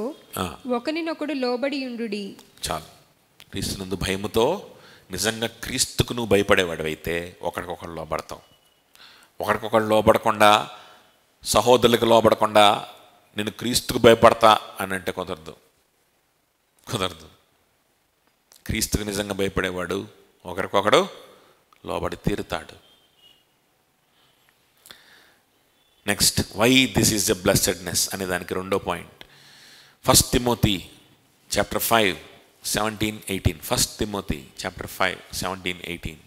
S2: ఒకనినొకడు లోబడి ఉండుడి.
S1: చాలు. క్రీస్తునందు భయముతో, నిజంగా క్రీస్తుకు నువ్వు భయపడేవాడు అయితే ఒకరికొకరు లోబడతావు. ఒకరికొకరు లోబడకుండా, సహోదరులకు లోబడకుండా నేను క్రీస్తుకు భయపడతా అని అంటే కుదరదు. క్రీస్తుకు నిజంగా భయపడేవాడు ఒకరికొకడు లోబడి తీరుతాడు. Next, why this is a blessedness అనే దానికి రెండో point. 1 Timothy chapter 5:17-18. 1 Timothy chapter 5:17-18.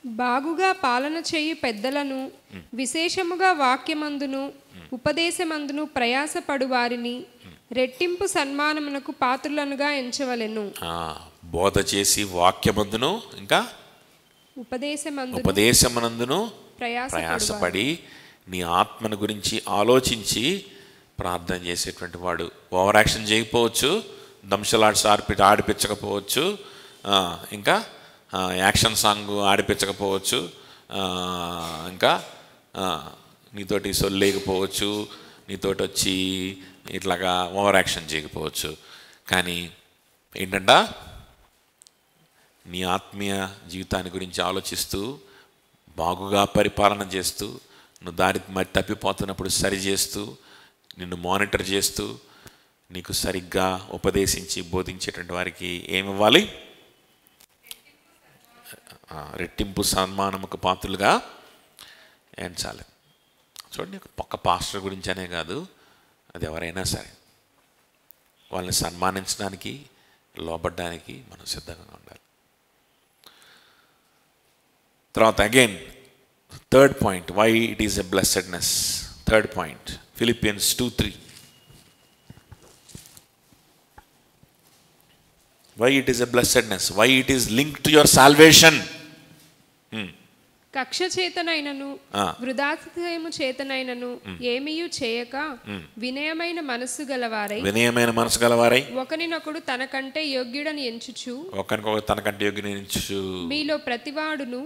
S2: బాగుగా పాలన చేయు పెద్దలను, విశేషముగా వాక్యమందును ఉపదేశమందును ప్రయాసపడు వారిని రెట్టింపు సన్మానమునకు పాత్రులనుగా ఎంచవలెను.
S1: బోధ చేసి వాక్యమందును ఇంకా ఉపదేశమనందును ప్రయాసపడి నీ ఆత్మను గురించి ఆలోచించి ప్రార్థన చేసేటువంటి వాడు. ఓవర్ యాక్షన్ చేయకపోవచ్చు, దంశలాడ్స్ ఆడిపించకపోవచ్చు, ఇంకా యాక్షన్ సాంగ్ ఆడిపించకపోవచ్చు, ఇంకా నీతోటి సొల్లేకపోవచ్చు, నీతోటి వచ్చి ఇట్లాగా ఓవర్ యాక్షన్ చేయకపోవచ్చు. కానీ ఏంటంట, నీ ఆత్మీయ జీవితాన్ని గురించి ఆలోచిస్తూ బాగుగా పరిపాలన చేస్తూ, నువ్వు దారి మరి తప్పిపోతున్నప్పుడు సరి చేస్తూ, నిన్ను మానిటర్ చేస్తూ, నీకు సరిగ్గా ఉపదేశించి బోధించేటువంటి వారికి ఏమివ్వాలి? రెట్టింపు సన్మానముకు పాత్రులుగా ఎంచాలి. చూడండి, ఒక్క పాస్టర్ గురించి అనే కాదు, అది ఎవరైనా సరే వాళ్ళని సన్మానించడానికి, లోబడ్డానికి మనం సిద్ధంగా ఉండాలి. తర్వాత again third point, why it is a blessedness. Third point, Philippians 2:3. Why it is a blessedness? Why it is linked to your salvation.
S2: కక్ష చేతనైనను వృధాతిశయము చేతనైనను ఏమీయు చేయక వినయమైన మనస్సు గలవారై ఒకనినొకడు తనకంటే యోగ్యుడని ఎంచుచు మీలో ప్రతివాడును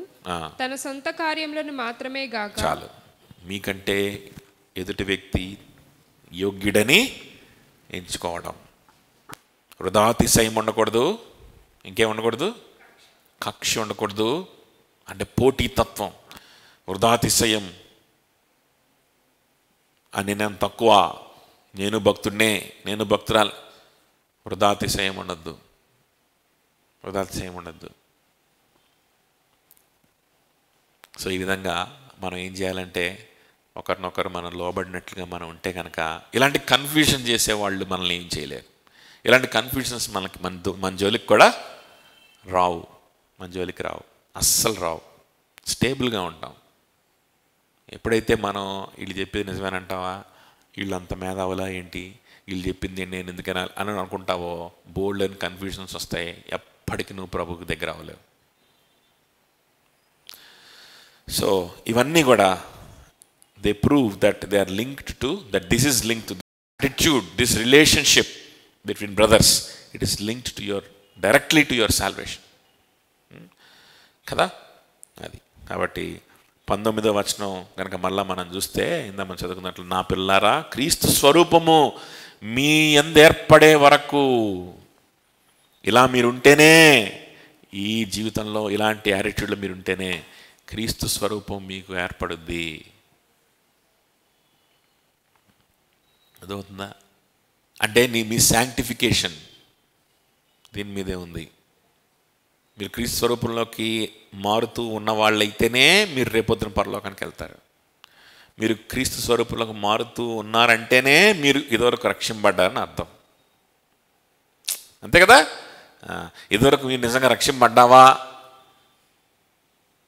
S2: తన సొంత కార్యములను మాత్రమే గాక.
S1: చాలు, మీకంటే ఎదుటి వ్యక్తి యోగ్యుడని ఎంచుకోవడం. వృధాతిశయం ఉండకూడదు, ఇంకేం ఉండకూడదు, కక్ష ఉండకూడదు, అంటే పోటీతత్వం, వృధాతిశయం అని నేను తక్కువ, నేను భక్తుడినే, నేను భక్తురాలు, వృధాతిశయం ఉండద్దు. సో ఈ విధంగా మనం ఏం చేయాలంటే ఒకరినొకరు మనం లోబడినట్లుగా మనం ఉంటే కనుక ఇలాంటి కన్ఫ్యూజన్ చేసేవాళ్ళు మనల్ని ఏం చేయలేరు. ఇలాంటి కన్ఫ్యూజన్స్ మనకి మన జోలికి కూడా రావు, అస్సలు రావు. స్టేబుల్గా ఉంటాం. ఎప్పుడైతే మనం వీళ్ళు చెప్పేది నిజమేనంటావా, వీళ్ళు అంత మేధావులా ఏంటి, వీళ్ళు చెప్పింది నేను ఎందుకైనా అని అనుకుంటావో బోల్డ్ అని కన్ఫ్యూజన్స్ వస్తాయి. ఎప్పటికీ నువ్వు ప్రభువుకి దగ్గర అవ్వలేవు. సో ఇవన్నీ కూడా they prove that they are linked to, that this is linked to attitude, this relationship between brothers, it is linked to your, directly to your salvation. కదా అది. కాబట్టి 19వ వచనం కనుక మళ్ళా మనం చూస్తే ఇందా మనం చదువుకున్నట్లు, నా పిల్లారా క్రీస్తు స్వరూపము మీ యందు ఏర్పడే వరకు, ఇలా మీరుంటేనే, ఈ జీవితంలో ఇలాంటి యాటిట్యూడ్లో మీరుంటేనే క్రీస్తు స్వరూపం మీకు ఏర్పడుద్ది. అదవుతుందా? అంటే మీ శాంక్టిఫికేషన్ దీని మీదే ఉంది. మీరు క్రీస్తు స్వరూపంలోకి మారుతూ ఉన్న వాళ్ళైతేనే మీరు రేపొద్దున పరలోకానికి వెళ్తారు. మీరు క్రీస్తు స్వరూపంలోకి మారుతూ ఉన్నారంటేనే మీరు ఇదివరకు రక్షింపబడ్డారని అర్థం. అంతే కదా? ఇదివరకు మీరు నిజంగా రక్షింపబడ్డావా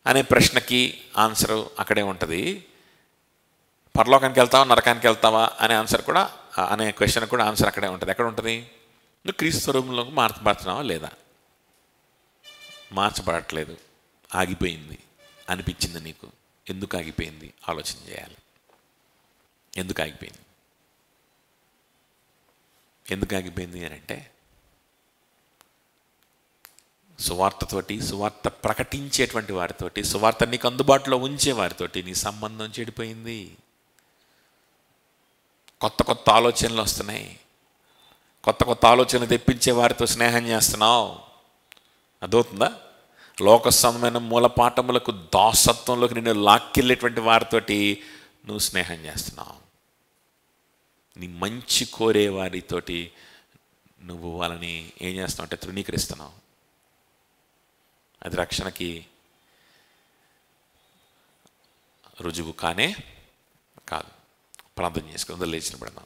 S1: అనే ప్రశ్నకి ఆన్సరు అక్కడే ఉంటుంది. పరలోకానికి వెళ్తావా నరకానికి వెళ్తావా అనే ఆన్సర్ కూడా, అనే క్వశ్చన్ కూడా ఆన్సర్ అక్కడే ఉంటుంది. ఎక్కడ ఉంటుంది? నువ్వు క్రీస్తు స్వరూపంలోకి మార్చబడుతున్నావా లేదా? మార్చబడట్లేదు, ఆగిపోయింది అనిపించింది నీకు. ఎందుకు ఆగిపోయింది ఆలోచన చేయాలి. ఎందుకు ఆగిపోయింది? ఎందుకు ఆగిపోయింది అని అంటే, సువార్తతోటి, సువార్త ప్రకటించేటువంటి వారితోటి, సువార్త నీకు అందుబాటులో ఉంచే వారితోటి నీ సంబంధం చెడిపోయింది. కొత్త కొత్త ఆలోచనలు వస్తున్నాయి. కొత్త కొత్త ఆలోచనలు తెప్పించే వారితో స్నేహం చేస్తున్నావు. అదవుతుందా? లోక సంబంధమైన మూలపాఠములకు, దాసత్వంలోకి నిన్ను లాక్కెళ్ళేటువంటి వారితోటి నువ్వు స్నేహం చేస్తున్నావు. నీ మంచి కోరే వారితోటి నువ్వు వాళ్ళని ఏం చేస్తున్నావు అంటే తృణీకరిస్తున్నావు. అది రక్షణకి రుజువు కానే కాదు. ప్రార్థన చేసుకుని లేచిన పడదాం.